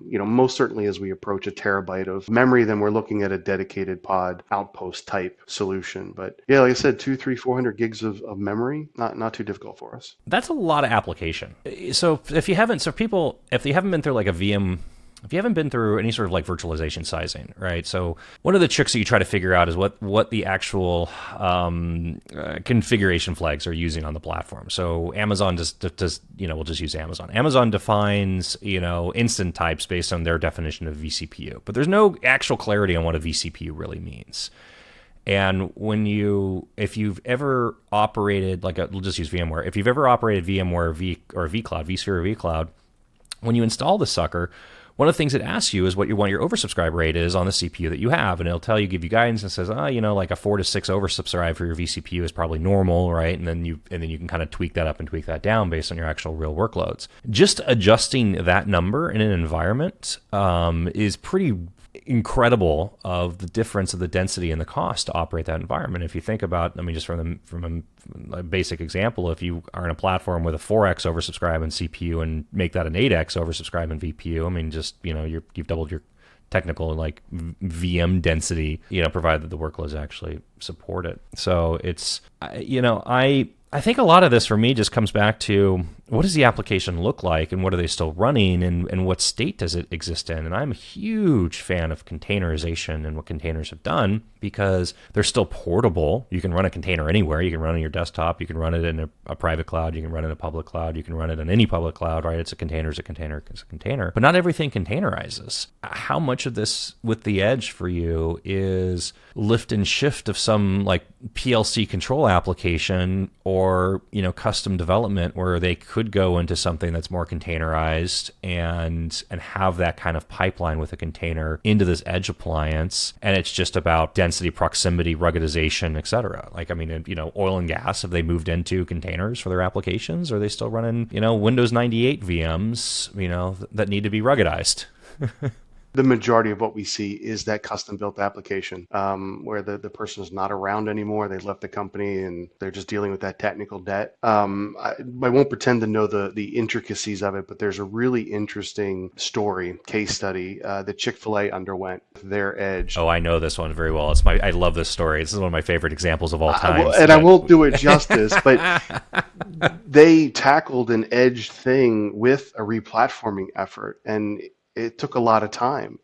C: Most certainly as we approach a terabyte of memory, then we're looking at a dedicated pod outpost type solution. But like I said, 200, 300, 400 gigs of memory, not too difficult for us.
A: That's a lot of application. So if you haven't been through like a VM, if you haven't been through any sort of like virtualization sizing, right? So one of the tricks that you try to figure out is what the actual configuration flags are using on the platform. So Amazon does we'll just use Amazon. Amazon defines instant types based on their definition of vCPU, but there's no actual clarity on what a vCPU really means. And if you've ever operated we'll just use VMware. If you've ever operated VMware vCloud, vSphere or vCloud, when you install the sucker, one of the things it asks you is what you want your oversubscribe rate is on the CPU that you have, and it'll give you guidance and says, like a 4 to 6 oversubscribe for your vCPU is probably normal, right? And then you can kind of tweak that up and tweak that down based on your actual real workloads. Just adjusting that number in an environment is pretty incredible of the difference of the density and the cost to operate that environment. If you think about, just from a basic example, if you are in a platform with a 4x oversubscribe in CPU and make that an 8x oversubscribe in VPU, you've doubled your technical VM density, provided that the workloads actually support it. So it's, I think a lot of this for me just comes back to what does the application look like and what are they still running and what state does it exist in? And I'm a huge fan of containerization and what containers have done because they're still portable. You can run a container anywhere. You can run it on your desktop. You can run it in a private cloud. You can run it in a public cloud. You can run it in any public cloud, right? It's a container. But not everything containerizes. How much of this with the edge for you is lift and shift of some like PLC control application or, custom development where they could go into something that's more containerized and have that kind of pipeline with a container into this edge appliance. And it's just about density, proximity, ruggedization, et cetera. Oil and gas, have they moved into containers for their applications? Or are they still running, Windows 98 VMs, that need to be ruggedized?
C: The majority of what we see is that custom built application where the person is not around anymore. They left the company and they're just dealing with that technical debt. I won't pretend to know the intricacies of it, but there's a really interesting case study that Chick-fil-A underwent with their edge.
A: Oh, I know this one very well. I love this story. This is one of my favorite examples of all time.
C: I won't do it justice, but they tackled an edge thing with a replatforming effort, and it took a lot of time.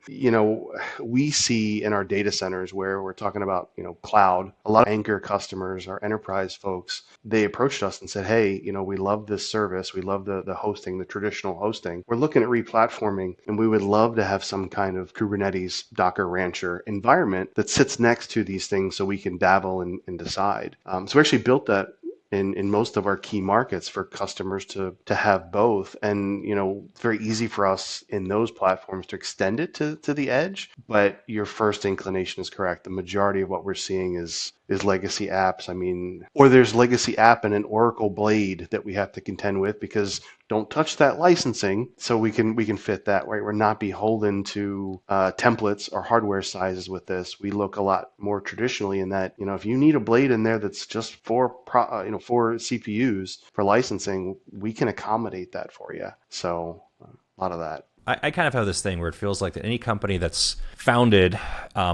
C: We see in our data centers where we're talking about, cloud, a lot of anchor customers, our enterprise folks, they approached us and said, hey, we love this service. We love the hosting, the traditional hosting. We're looking at replatforming, and we would love to have some kind of Kubernetes, Docker Rancher environment that sits next to these things so we can dabble and decide. So we actually built that in most of our key markets for customers to have both. And, it's very easy for us in those platforms to extend it to the edge. But your first inclination is correct. The majority of what we're seeing is is legacy apps. I mean, or there's legacy app and an Oracle blade that we have to contend with, because don't touch that licensing, so we can fit that, right? We're not beholden to templates or hardware sizes with this. We look a lot more traditionally in that, if you need a blade in there that's just for for CPUs for licensing, we can accommodate that for you. So a lot of that.
A: I kind of have this thing where it feels like that any company that's founded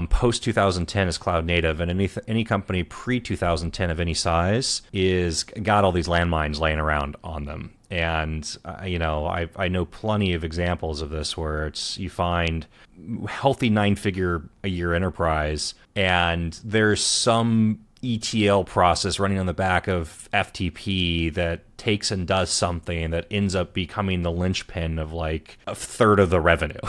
A: post 2010 is cloud native, and any company pre 2010 of any size is got all these landmines laying around on them. And I know plenty of examples of this where you find healthy 9-figure a year enterprise, and there's some ETL process running on the back of FTP that takes and does something that ends up becoming the linchpin of like a third of the revenue,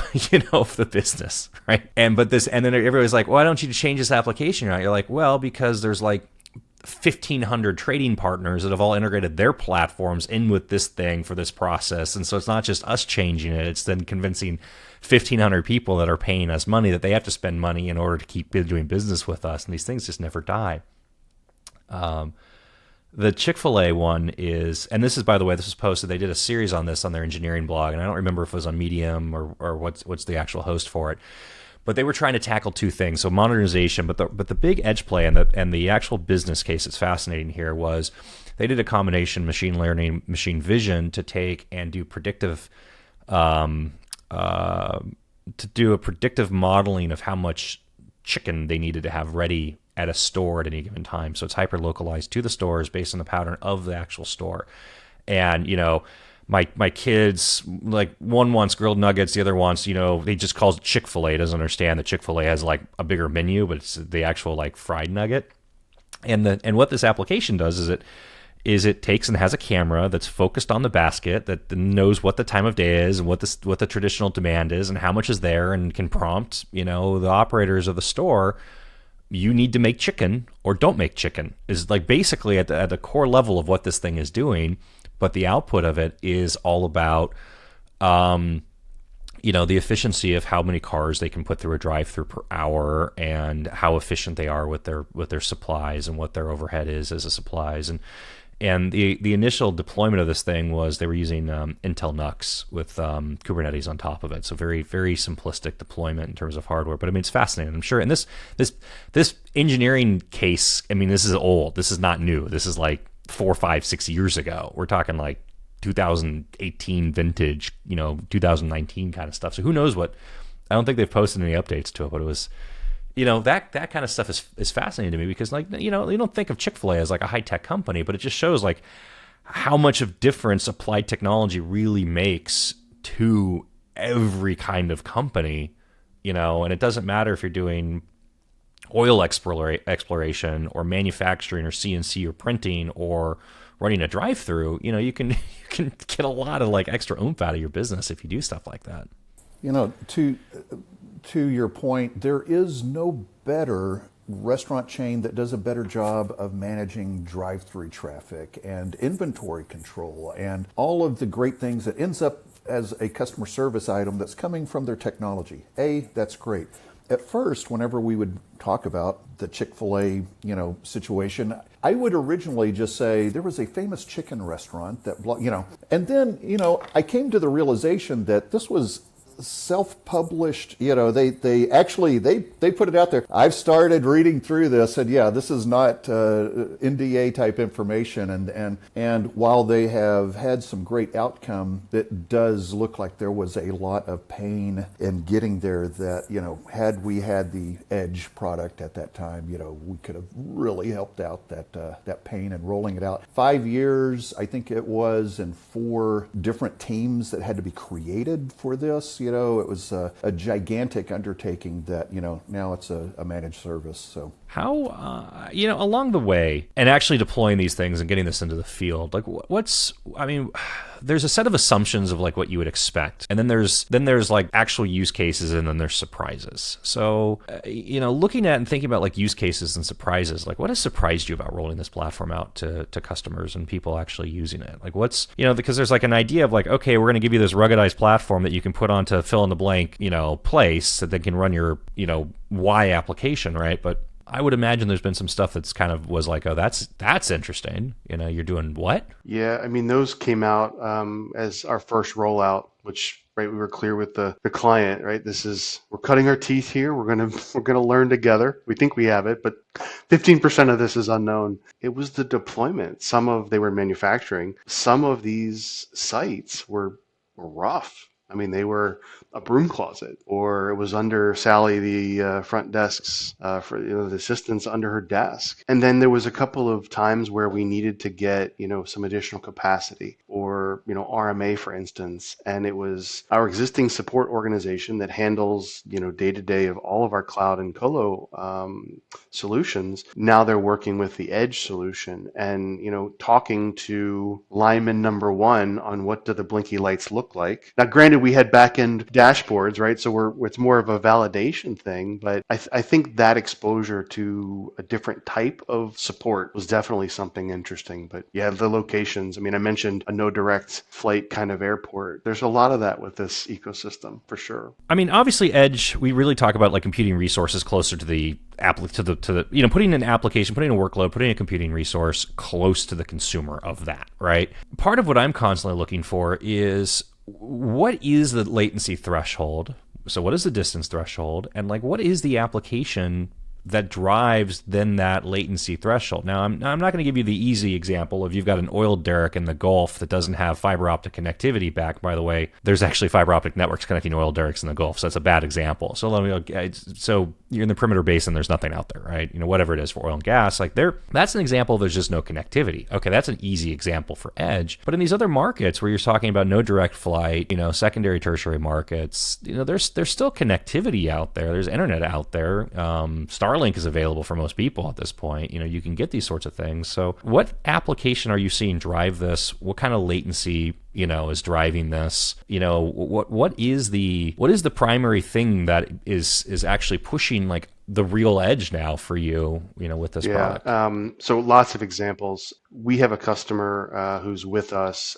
A: of the business, right? And then everybody's like, why don't you change this application? Right? You're like, well, because there's like 1,500 trading partners that have all integrated their platforms in with this thing for this process, and so it's not just us changing it; it's then convincing 1,500 people that are paying us money that they have to spend money in order to keep doing business with us, and these things just never die. The Chick-fil-A one is, and this is, by the way, this was posted, they did a series on this on their engineering blog, and I don't remember if it was on Medium or what's the actual host for it, but they were trying to tackle two things. So modernization, but the big edge play and the actual business case that's fascinating here was they did a combination machine learning, machine vision to take and do predictive modeling of how much chicken they needed to have ready at a store at any given time. So it's hyper localized to the stores based on the pattern of the actual store. And, my kids, like one wants grilled nuggets, the other wants, they just calls it Chick-fil-A, doesn't understand that Chick-fil-A has like a bigger menu, but it's the actual like fried nugget. And what this application does is it takes and has a camera that's focused on the basket that knows what the time of day is and what the traditional demand is and how much is there, and can prompt, the operators of the store, you need to make chicken or don't make chicken, is like basically at the core level of what this thing is doing. But the output of it is all about, the efficiency of how many cars they can put through a drive-through per hour, and how efficient they are with their supplies and what their overhead is as a supplies. And the initial deployment of this thing was they were using Intel NUCs with Kubernetes on top of it. So very, very simplistic deployment in terms of hardware. But I mean, it's fascinating, I'm sure. And this engineering case, I mean, this is old. This is not new. This is like 4, 5, 6 years ago. We're talking like 2018 vintage, 2019 kind of stuff. So who knows what? I don't think they've posted any updates to it, but it was. That kind of stuff is fascinating to me, because you don't think of Chick-fil-A as like a high-tech company, but it just shows like how much of difference applied technology really makes to every kind of company, and it doesn't matter if you're doing oil exploration or manufacturing or CNC or printing or running a drive-through. You can get a lot of like extra oomph out of your business if you do stuff like that.
B: To your point, there is no better restaurant chain that does a better job of managing drive-through traffic and inventory control and all of the great things that ends up as a customer service item that's coming from their technology. That's great. At first, whenever we would talk about the Chick-fil-A, situation, I would originally just say there was a famous chicken restaurant that, and then, I came to the realization that this was self-published. They actually put it out there. I've started reading through this, and this is not NDA type information, and while they have had some great outcome, it does look like there was a lot of pain in getting there that, had we had the Edge product at that time, we could have really helped out that pain and rolling it out. 5 years, I think it was, and 4 different teams that had to be created for this. It was a gigantic undertaking that, now it's a managed service. So
A: how, along the way, and actually deploying these things and getting this into the field, like there's a set of assumptions of like what you would expect. And then there's like actual use cases, and then there's surprises. So, looking at and thinking about like use cases and surprises, like what has surprised you about rolling this platform out to customers and people actually using it? Like what's, because there's like an idea of like, okay, we're going to give you this ruggedized platform that you can put onto fill in the blank, place that they can run your, Y application, right? But I would imagine there's been some stuff that's kind of was like, oh, that's interesting. You're doing what?
C: Yeah, I mean, those came out as our first rollout, which right, we were clear with the client, right? We're cutting our teeth here. We're gonna learn together. We think we have it, but 15% of this is unknown. It was the deployment. They were manufacturing. Some of these sites were rough. I mean, they were a broom closet, or it was under Sally, the front desk's for the assistant's under her desk. And then there was a couple of times where we needed to get some additional capacity, or RMA, for instance. And it was our existing support organization that handles day to day of all of our cloud and colo solutions. Now they're working with the edge solution, and talking to lineman number one on what do the blinky lights look like. Now, granted, we had back end dashboards, right? So it's more of a validation thing, but I think that exposure to a different type of support was definitely something interesting. But yeah, the locations. I mean, I mentioned a no direct flight kind of airport. There's a lot of that with this ecosystem for sure.
A: I mean, obviously, edge. We really talk about like computing resources closer to the putting an application, putting a workload, putting a computing resource close to the consumer of that, right? Part of what I'm constantly looking for is what is the latency threshold? So what is the distance threshold? And like, what is the application that drives then that latency threshold? Now, I'm not going to give you the easy example of you've got an oil derrick in the Gulf that doesn't have fiber optic connectivity back. By the way, there's actually fiber optic networks connecting oil derricks in the Gulf, so that's a bad example. So you're in the perimeter basin, there's nothing out there, right? Whatever it is for oil and gas, that's an example. There's just no connectivity. Okay, that's an easy example for edge. But in these other markets where you're talking about no direct flight, secondary, tertiary markets, there's still connectivity out there. There's internet out there. Starlink is available for most people at this point. You can get these sorts of things. So what application are you seeing drive this? What kind of latency is driving this? What is the primary thing that is actually pushing like the real edge now for you, with this product?
C: So lots of examples. We have a customer who's with us,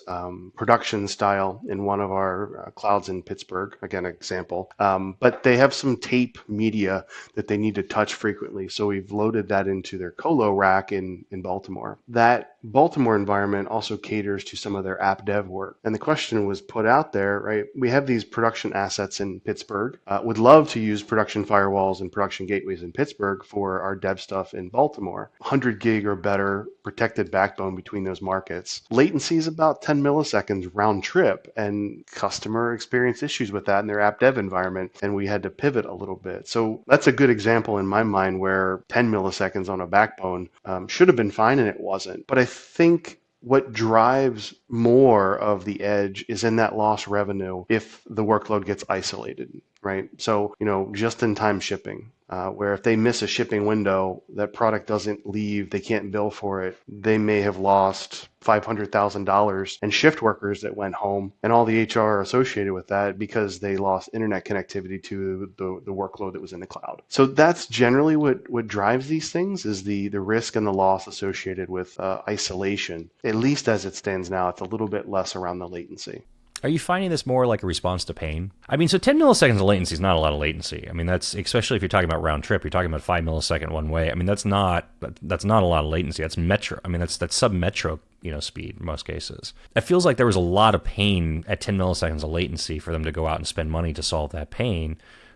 C: production style in one of our clouds in Pittsburgh, again, example. But they have some tape media that they need to touch frequently. So we've loaded that into their colo rack in Baltimore. That Baltimore environment also caters to some of their app dev work. And the question was put out there, right? We have these production assets in Pittsburgh, would love to use production firewalls and production gateways in Pittsburgh for our dev stuff in Baltimore. 100 gig or better protected backbone between those markets. Latency is about 10 milliseconds round trip, and customer experienced issues with that in their app dev environment, and we had to pivot a little bit. So that's a good example in my mind where 10 milliseconds on a backbone should have been fine, and it wasn't. But I think what drives more of the edge is in that lost revenue if the workload gets isolated, right? So, just-in-time shipping, where if they miss a shipping window, that product doesn't leave, they can't bill for it, they may have lost $500,000 and shift workers that went home and all the HR associated with that because they lost internet connectivity to the workload that was in the cloud. So that's generally what drives these things, is the risk and the loss associated with isolation. At least as it stands now, it's a little bit less around the latency.
A: Are you finding this more like a response to pain? I mean, so 10 milliseconds of latency is not a lot of latency. I mean, that's, especially if you're talking about round trip, you're talking about 5 millisecond one way. I mean, that's not a lot of latency. That's metro. I mean, that's sub-metro, speed in most cases. It feels like there was a lot of pain at 10 milliseconds of latency for them to go out and spend money to solve that pain.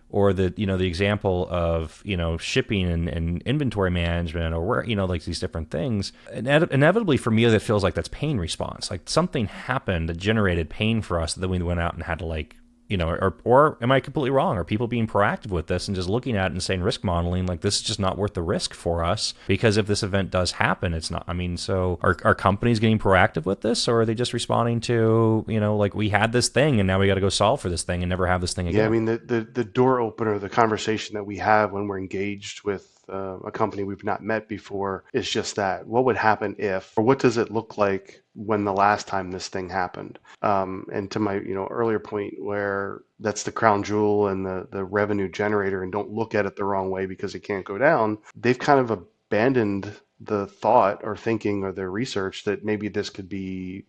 A: Or the example of shipping and inventory management, or where like these different things. Inevitably for me, that feels like that's pain response. Like something happened that generated pain for us that then we went out and had to or am I completely wrong? Are people being proactive with this and just looking at it and saying risk modeling, like this is just not worth the risk for us, because if this event does happen, it's not. I mean, so are companies getting proactive with this, or are they just responding to like we had this thing and now we got to go solve for this thing and never have this thing again?
C: Yeah, I mean the door opener, the conversation that we have when we're engaged with a company we've not met before is just that. What would happen if, or what does it look like when the last time this thing happened? And to my earlier point, where that's the crown jewel and the revenue generator, and don't look at it the wrong way because it can't go down. They've kind of abandoned the thought or thinking or their research that maybe this could be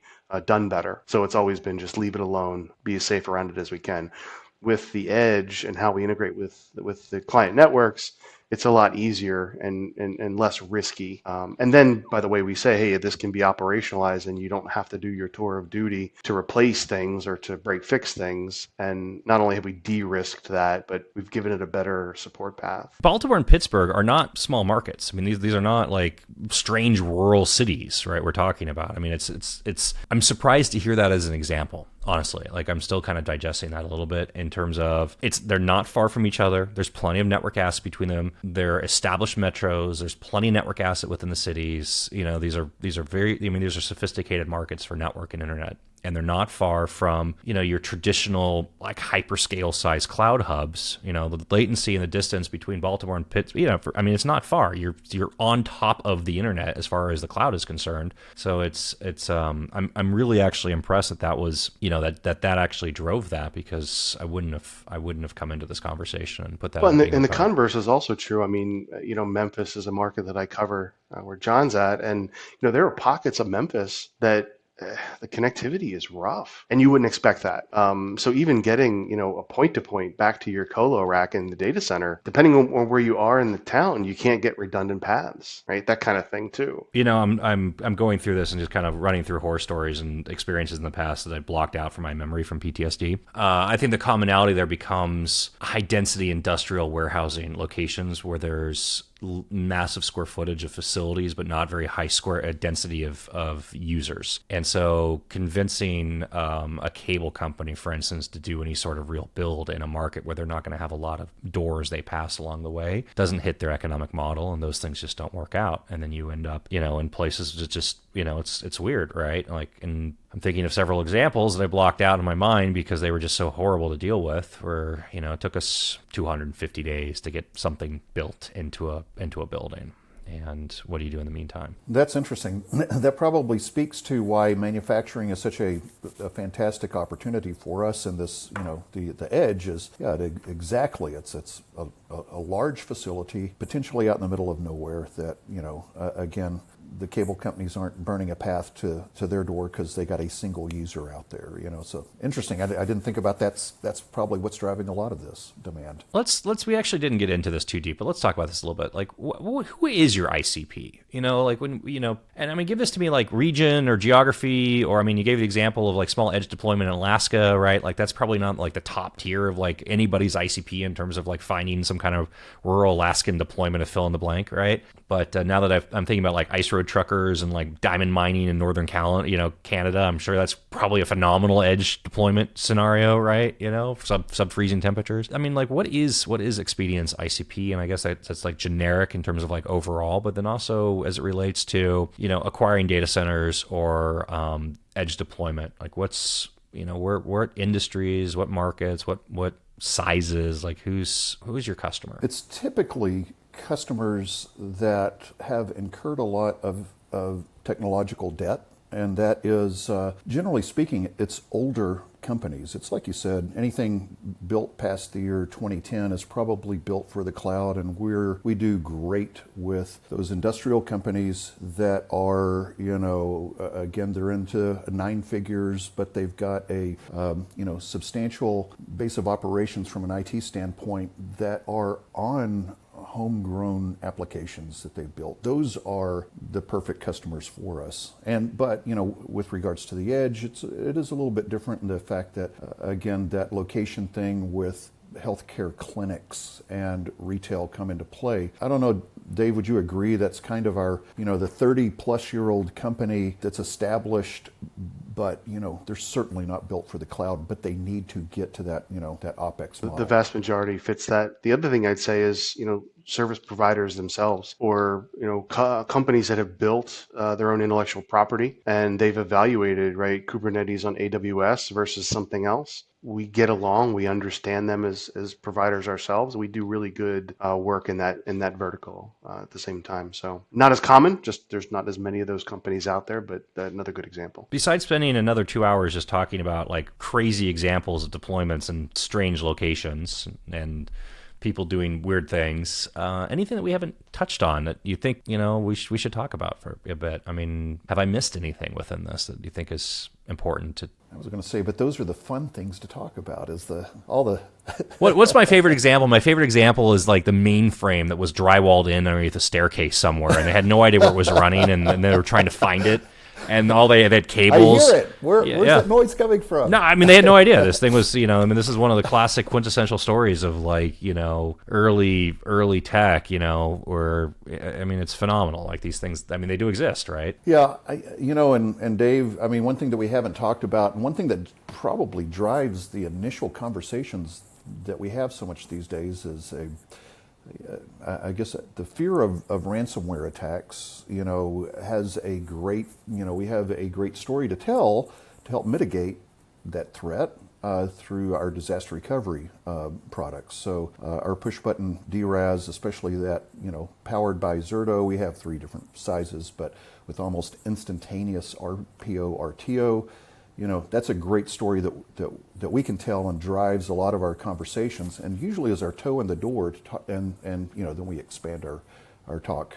C: done better. So it's always been just leave it alone, be as safe around it as we can. With the edge and how we integrate with the client networks, it's a lot easier and less risky. And then, by the way, we say, hey, this can be operationalized and you don't have to do your tour of duty to replace things or to break fix things. And not only have we de-risked that, but we've given it a better support path.
A: Baltimore and Pittsburgh are not small markets. I mean, these are not like strange rural cities, right? We're talking about. I mean, it's. I'm surprised to hear that as an example. Honestly, like I'm still kind of digesting that a little bit in terms of they're not far from each other. There's plenty of network asset between them. They're established metros. There's plenty of network asset within the cities. You know, these are very, I mean, these are sophisticated markets for network and internet. And they're not far from, you know, your traditional like hyperscale size cloud hubs. You know, the latency and the distance between Baltimore and Pitt, you know, I mean, it's not far. You're on top of the internet as far as the cloud is concerned. So I'm really actually impressed that was, you know, that actually drove that, because I wouldn't have come into this conversation and put that.
C: Well, and the converse is also true. I mean, you know, Memphis is a market that I cover where John's at, and you know, there are pockets of Memphis that the connectivity is rough, and you wouldn't expect that. So even getting, you know, a point-to-point back to your colo rack in the data center, depending on where you are in the town, you can't get redundant paths, right? That kind of thing too.
A: You know, I'm going through this and just kind of running through horror stories and experiences in the past that I blocked out from my memory from PTSD. I think the commonality there becomes high-density industrial warehousing locations where there's massive square footage of facilities, but not very high square density of users. And so convincing a cable company, for instance, to do any sort of real build in a market where they're not going to have a lot of doors they pass along the way doesn't hit their economic model, and those things just don't work out. And then you end up, you know, in places that just, you know, it's weird, right? Like, and I'm thinking of several examples that I blocked out in my mind because they were just so horrible to deal with, where, you know, it took us 250 days to get something built into a building. And what do you do in the meantime?
B: That's interesting. That probably speaks to why manufacturing is such a fantastic opportunity for us. And this, you know, the edge is, exactly. It's a large facility, potentially out in the middle of nowhere that, you know, again, the cable companies aren't burning a path to their door because they got a single user out there, you know. So interesting. I didn't think about that. That's probably what's driving a lot of this demand.
A: We actually didn't get into this too deep, but let's talk about this a little bit. Like, who is your ICP? You know, like when, you know, and I mean, give this to me like region or geography, or I mean, you gave the example of like small edge deployment in Alaska, right? Like that's probably not like the top tier of like anybody's ICP in terms of like finding some kind of rural Alaskan deployment of fill in the blank, right? But now that I'm thinking about like ice road truckers and like diamond mining in northern Canada, I'm sure that's probably a phenomenal edge deployment scenario, right? You know, sub freezing temperatures. I mean, like what is Expedient's ICP? And I guess that's like generic in terms of like overall, but then also as it relates to, you know, acquiring data centers or edge deployment, like what's, you know, what industries, what markets, what sizes, like who's your customer?
B: It's typically customers that have incurred a lot of technological debt, and that is, generally speaking, it's older companies. It's like you said, anything built past the year 2010 is probably built for the cloud, and we do great with those industrial companies that are, you know, again, they're into 9 figures, but they've got a, you know, substantial base of operations from an IT standpoint that are on homegrown applications that they've built. Those are the perfect customers for us. But you know, with regards to the edge, it is a little bit different in the fact that again, that location thing with healthcare clinics and retail come into play. I don't know, Dave, would you agree that's kind of our, you know, the 30-plus-year-old company that's established, but, you know, they're certainly not built for the cloud, but they need to get to that, you know, that OpEx model.
C: The vast majority fits that. The other thing I'd say is, you know, service providers themselves, or, you know, companies that have built their own intellectual property and they've evaluated, right, Kubernetes on AWS versus something else. We get along. We understand them as providers ourselves. We do really good work in that vertical at the same time. So not as common. Just there's not as many of those companies out there. But another good example.
A: Besides spending another 2 hours just talking about like crazy examples of deployments in strange locations and people doing weird things, anything that we haven't touched on that you think, you know, we should talk about for a bit? I mean, have I missed anything within this that you think is important to.
B: I was going to say, but those are the fun things to talk about. All the
A: What's my favorite example? My favorite example is like the mainframe that was drywalled in underneath a staircase somewhere, and they had no idea where it was running, and they were trying to find it. And they had cables.
B: I hear it. Where's that noise coming from?
A: No, I mean, they had no idea. This thing was, this is one of the classic quintessential stories of like, early tech, where, I mean, it's phenomenal. Like these things, I mean, they do exist, right?
B: Yeah, and Dave, I mean, one thing that we haven't talked about, and one thing that probably drives the initial conversations that we have so much these days is I guess the fear of ransomware attacks, has a great, we have a great story to tell to help mitigate that threat through our disaster recovery products. So our push button DRAS, especially that, powered by Zerto, we have 3 different sizes, but with almost instantaneous RPO, RTO. That's a great story that we can tell and drives a lot of our conversations, and usually is our toe in the door to talk, and then we expand our talk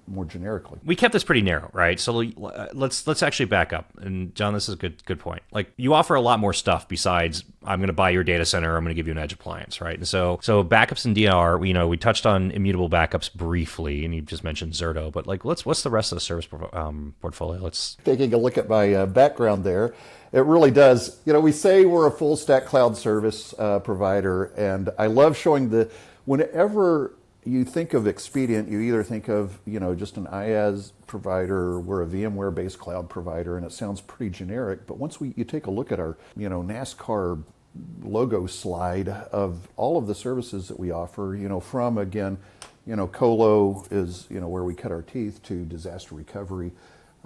B: more generically.
A: We kept this pretty narrow, right? So let's actually back up. And John, this is a good point. Like you offer a lot more stuff besides I'm going to buy your data center, I'm going to give you an edge appliance, right? And so backups and DR, we touched on immutable backups briefly, and you just mentioned Zerto, but like what's the rest of the service portfolio? Let's
B: taking a look at my background there. It really does. We say we're a full stack cloud service provider, and I love showing whenever you think of Expedient, you either think of, just an IaaS provider, or we're a VMware-based cloud provider, and it sounds pretty generic. But once you take a look at our, NASCAR logo slide of all of the services that we offer, from, again, Colo is, where we cut our teeth, to disaster recovery,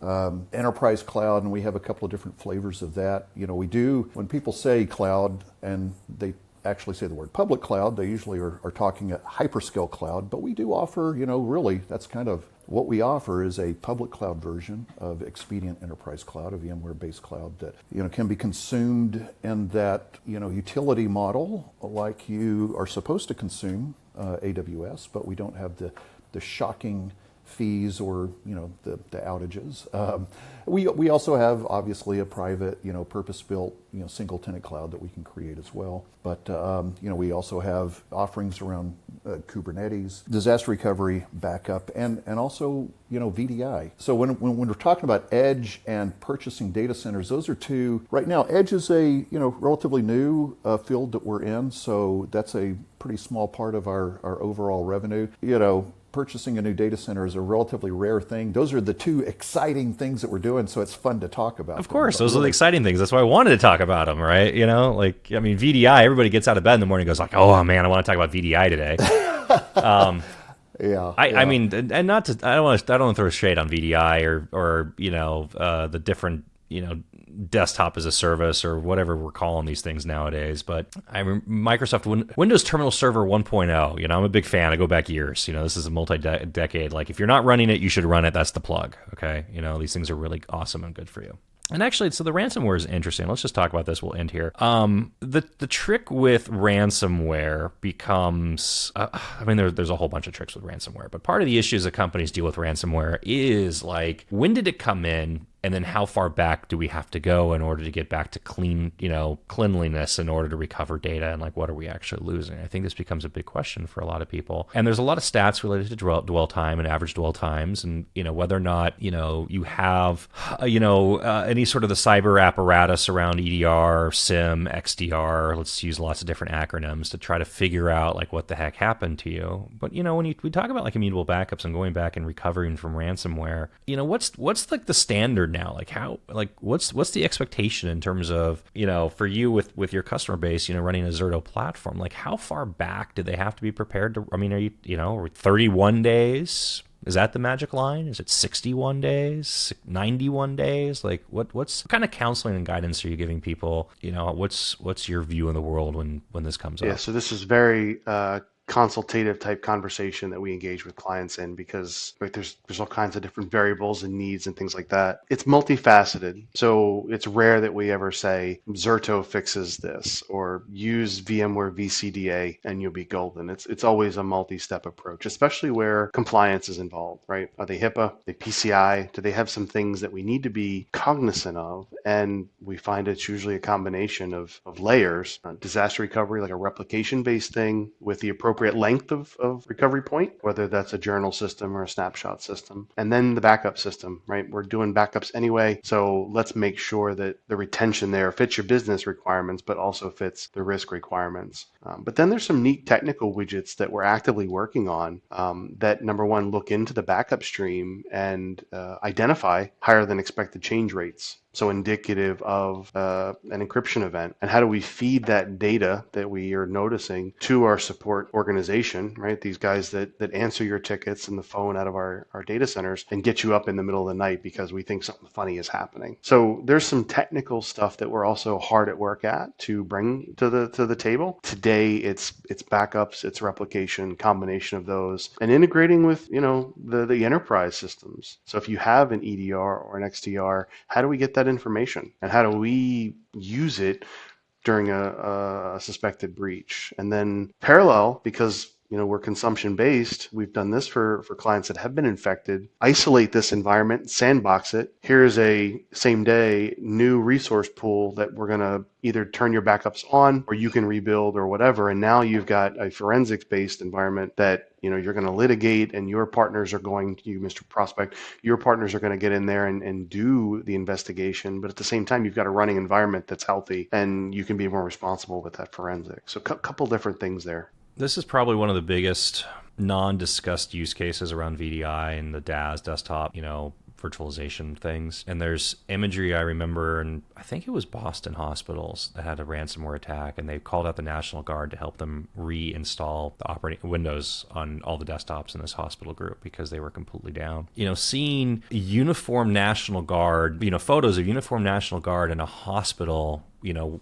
B: enterprise cloud, and we have a couple of different flavors of that. We do, when people say cloud, and they actually say the word public cloud, they usually are talking at hyperscale cloud, but we do offer, really, that's kind of what we offer is a public cloud version of Expedient Enterprise Cloud, a VMware-based cloud that, can be consumed in that, utility model like you are supposed to consume AWS, but we don't have the shocking fees or the outages. We also have obviously a private purpose-built single tenant cloud that we can create as well. But we also have offerings around Kubernetes, disaster recovery, backup, and also VDI. So when we're talking about edge and purchasing data centers, those are two. Right now, edge is a relatively new field that we're in, so that's a pretty small part of our overall revenue. Purchasing a new data center is a relatively rare thing. Those are the two exciting things that we're doing, so it's fun to talk about.
A: Of course, those are the exciting things. That's why I wanted to talk about them, right? VDI, everybody gets out of bed in the morning and goes like, oh man, I want to talk about VDI today.
B: Yeah.
A: I mean, and not to, I don't want to throw shade on VDI or the different, desktop as a service or whatever we're calling these things nowadays. But Microsoft Windows Terminal Server 1.0, I'm a big fan. I go back years. This is a multi-decade. Like if you're not running it, you should run it. That's the plug. Okay. These things are really awesome and good for you. And actually, so the ransomware is interesting. Let's just talk about this. We'll end here. The trick with ransomware becomes, there's a whole bunch of tricks with ransomware, but part of the issues that companies deal with ransomware is like, when did it come in? And then how far back do we have to go in order to get back to cleanliness in order to recover data? And like, what are we actually losing? I think this becomes a big question for a lot of people. And there's a lot of stats related to dwell time and average dwell times, and whether or not you have any sort of the cyber apparatus around EDR, SIM, XDR. Let's use lots of different acronyms to try to figure out like what the heck happened to you. But when we talk about like immutable backups and going back and recovering from ransomware, what's like the standard now? What's the expectation in terms of, for you with your customer base, running a Zerto platform? Like how far back do they have to be prepared to, are we 31 days? Is that the magic line? Is it 61 days, 91 days? Like what kind of counseling and guidance are you giving people? What's your view in the world when this comes up?
C: Yeah, so this is very consultative type conversation that we engage with clients in, because right, there's all kinds of different variables and needs and things like that. It's multifaceted. So it's rare that we ever say Zerto fixes this or use VMware vCDA and you'll be golden. It's always a multi-step approach, especially where compliance is involved, right? Are they HIPAA? Are they PCI? Do they have some things that we need to be cognizant of? And we find it's usually a combination of layers, disaster recovery, like a replication-based thing with the appropriate length of recovery point, whether that's a journal system or a snapshot system, and then the backup system, right? We're doing backups anyway, so let's make sure that the retention there fits your business requirements, but also fits the risk requirements. But then there's some neat technical widgets that we're actively working on that, number one, look into the backup stream and identify higher than expected change rates. So indicative of an encryption event. And how do we feed that data that we are noticing to our support organization, right? These guys that answer your tickets and the phone out of our data centers and get you up in the middle of the night because we think something funny is happening. So there's some technical stuff that we're also hard at work at to bring to the table. Today it's backups, it's replication, combination of those, and integrating with, the enterprise systems. So if you have an EDR or an XDR, how do we get that information and how do we use it during a suspected breach? And then parallel, because we're consumption based, we've done this for clients that have been infected, isolate this environment, sandbox it. Here's a same day new resource pool that we're going to either turn your backups on or you can rebuild or whatever. And now you've got a forensics based environment that you're going to litigate, and your partners are going to, Mr. Prospect, your partners are going to get in there and do the investigation. But at the same time, you've got a running environment that's healthy and you can be more responsible with that forensic. So a couple different things there.
A: This is probably one of the biggest non-discussed use cases around VDI and the DAS desktop, virtualization things. And there's imagery I remember, and I think it was Boston hospitals that had a ransomware attack, and they called out the National Guard to help them reinstall the operating Windows on all the desktops in this hospital group because they were completely down. Seeing uniformed National Guard, photos of uniformed National Guard in a hospital,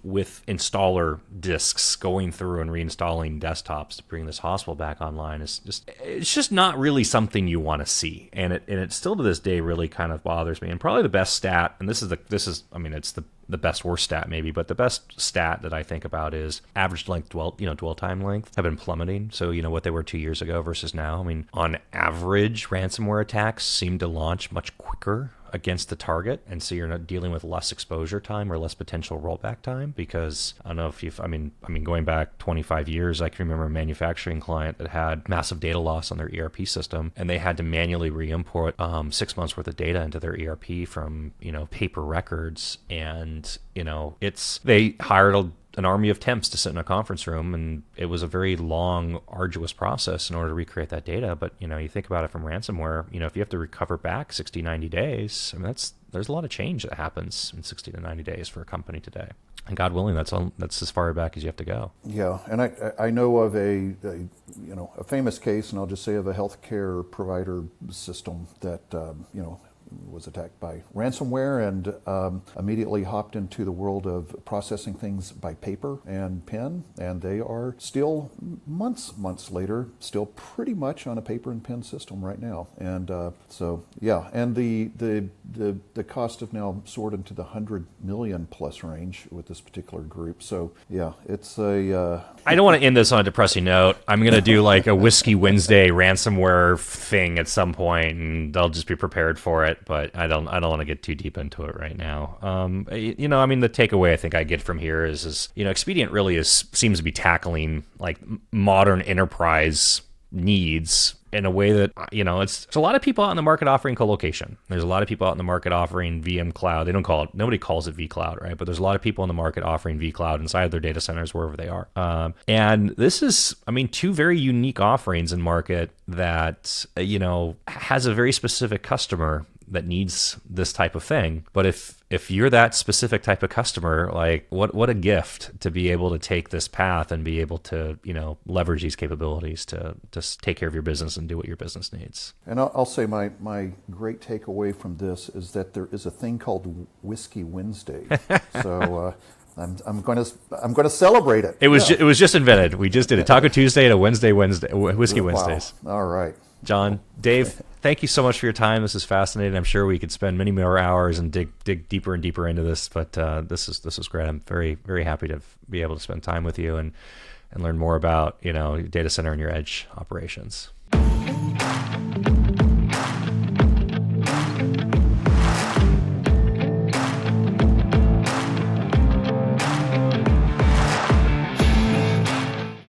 A: with installer disks going through and reinstalling desktops to bring this hospital back online it's just not really something you want to see. And it still to this day really kind of bothers me. And probably the best stat, and it's the best worst stat maybe, but the best stat that I think about is average dwell time length have been plummeting. So, what they were 2 years ago versus now. On average, ransomware attacks seem to launch much quicker against the target, and so you're not dealing with less exposure time or less potential rollback time. Because I don't know if you've, going back 25 years, I can remember a manufacturing client that had massive data loss on their ERP system, and they had to manually re-import 6 months worth of data into their ERP from paper records, and they hired an army of temps to sit in a conference room, and it was a very long, arduous process in order to recreate that data. But you think about it from ransomware, if you have to recover back 60, 90 days, there's a lot of change that happens in 60 to 90 days for a company today. And God willing, that's as far back as you have to go.
B: Yeah, and I know of a famous case, and I'll just say of a healthcare provider system that was attacked by ransomware and immediately hopped into the world of processing things by paper and pen, and they are still months later still pretty much on a paper and pen system right now. And and the cost have now soared into the 100 million plus range with this particular group. So it's a
A: I don't want to end this on a depressing note. I'm going to do like a Whiskey Wednesday ransomware thing at some point, and I'll just be prepared for it. But I don't want to get too deep into it right now. The takeaway I think I get from here is Expedient really seems to be tackling like modern enterprise needs in a way that, there's a lot of people out in the market offering colocation. There's a lot of people out in the market offering VM cloud. Nobody calls it vCloud, right? But there's a lot of people in the market offering vCloud inside of their data centers, wherever they are. And this is, two very unique offerings in market that, has a very specific customer that needs this type of thing. But if you're that specific type of customer, like what a gift to be able to take this path and be able to, leverage these capabilities to just take care of your business and do what your business needs.
B: And I'll say my great takeaway from this is that there is a thing called Whiskey Wednesday. So I'm going to celebrate it.
A: It was it was just invented. We just did it. Taco Tuesday and a Whiskey Wednesdays.
B: Wow. All right.
A: John, Dave, thank you so much for your time. This is fascinating. I'm sure we could spend many more hours and dig deeper and deeper into this, but this is great. I'm very, very happy to be able to spend time with you and learn more about, data center and your edge operations.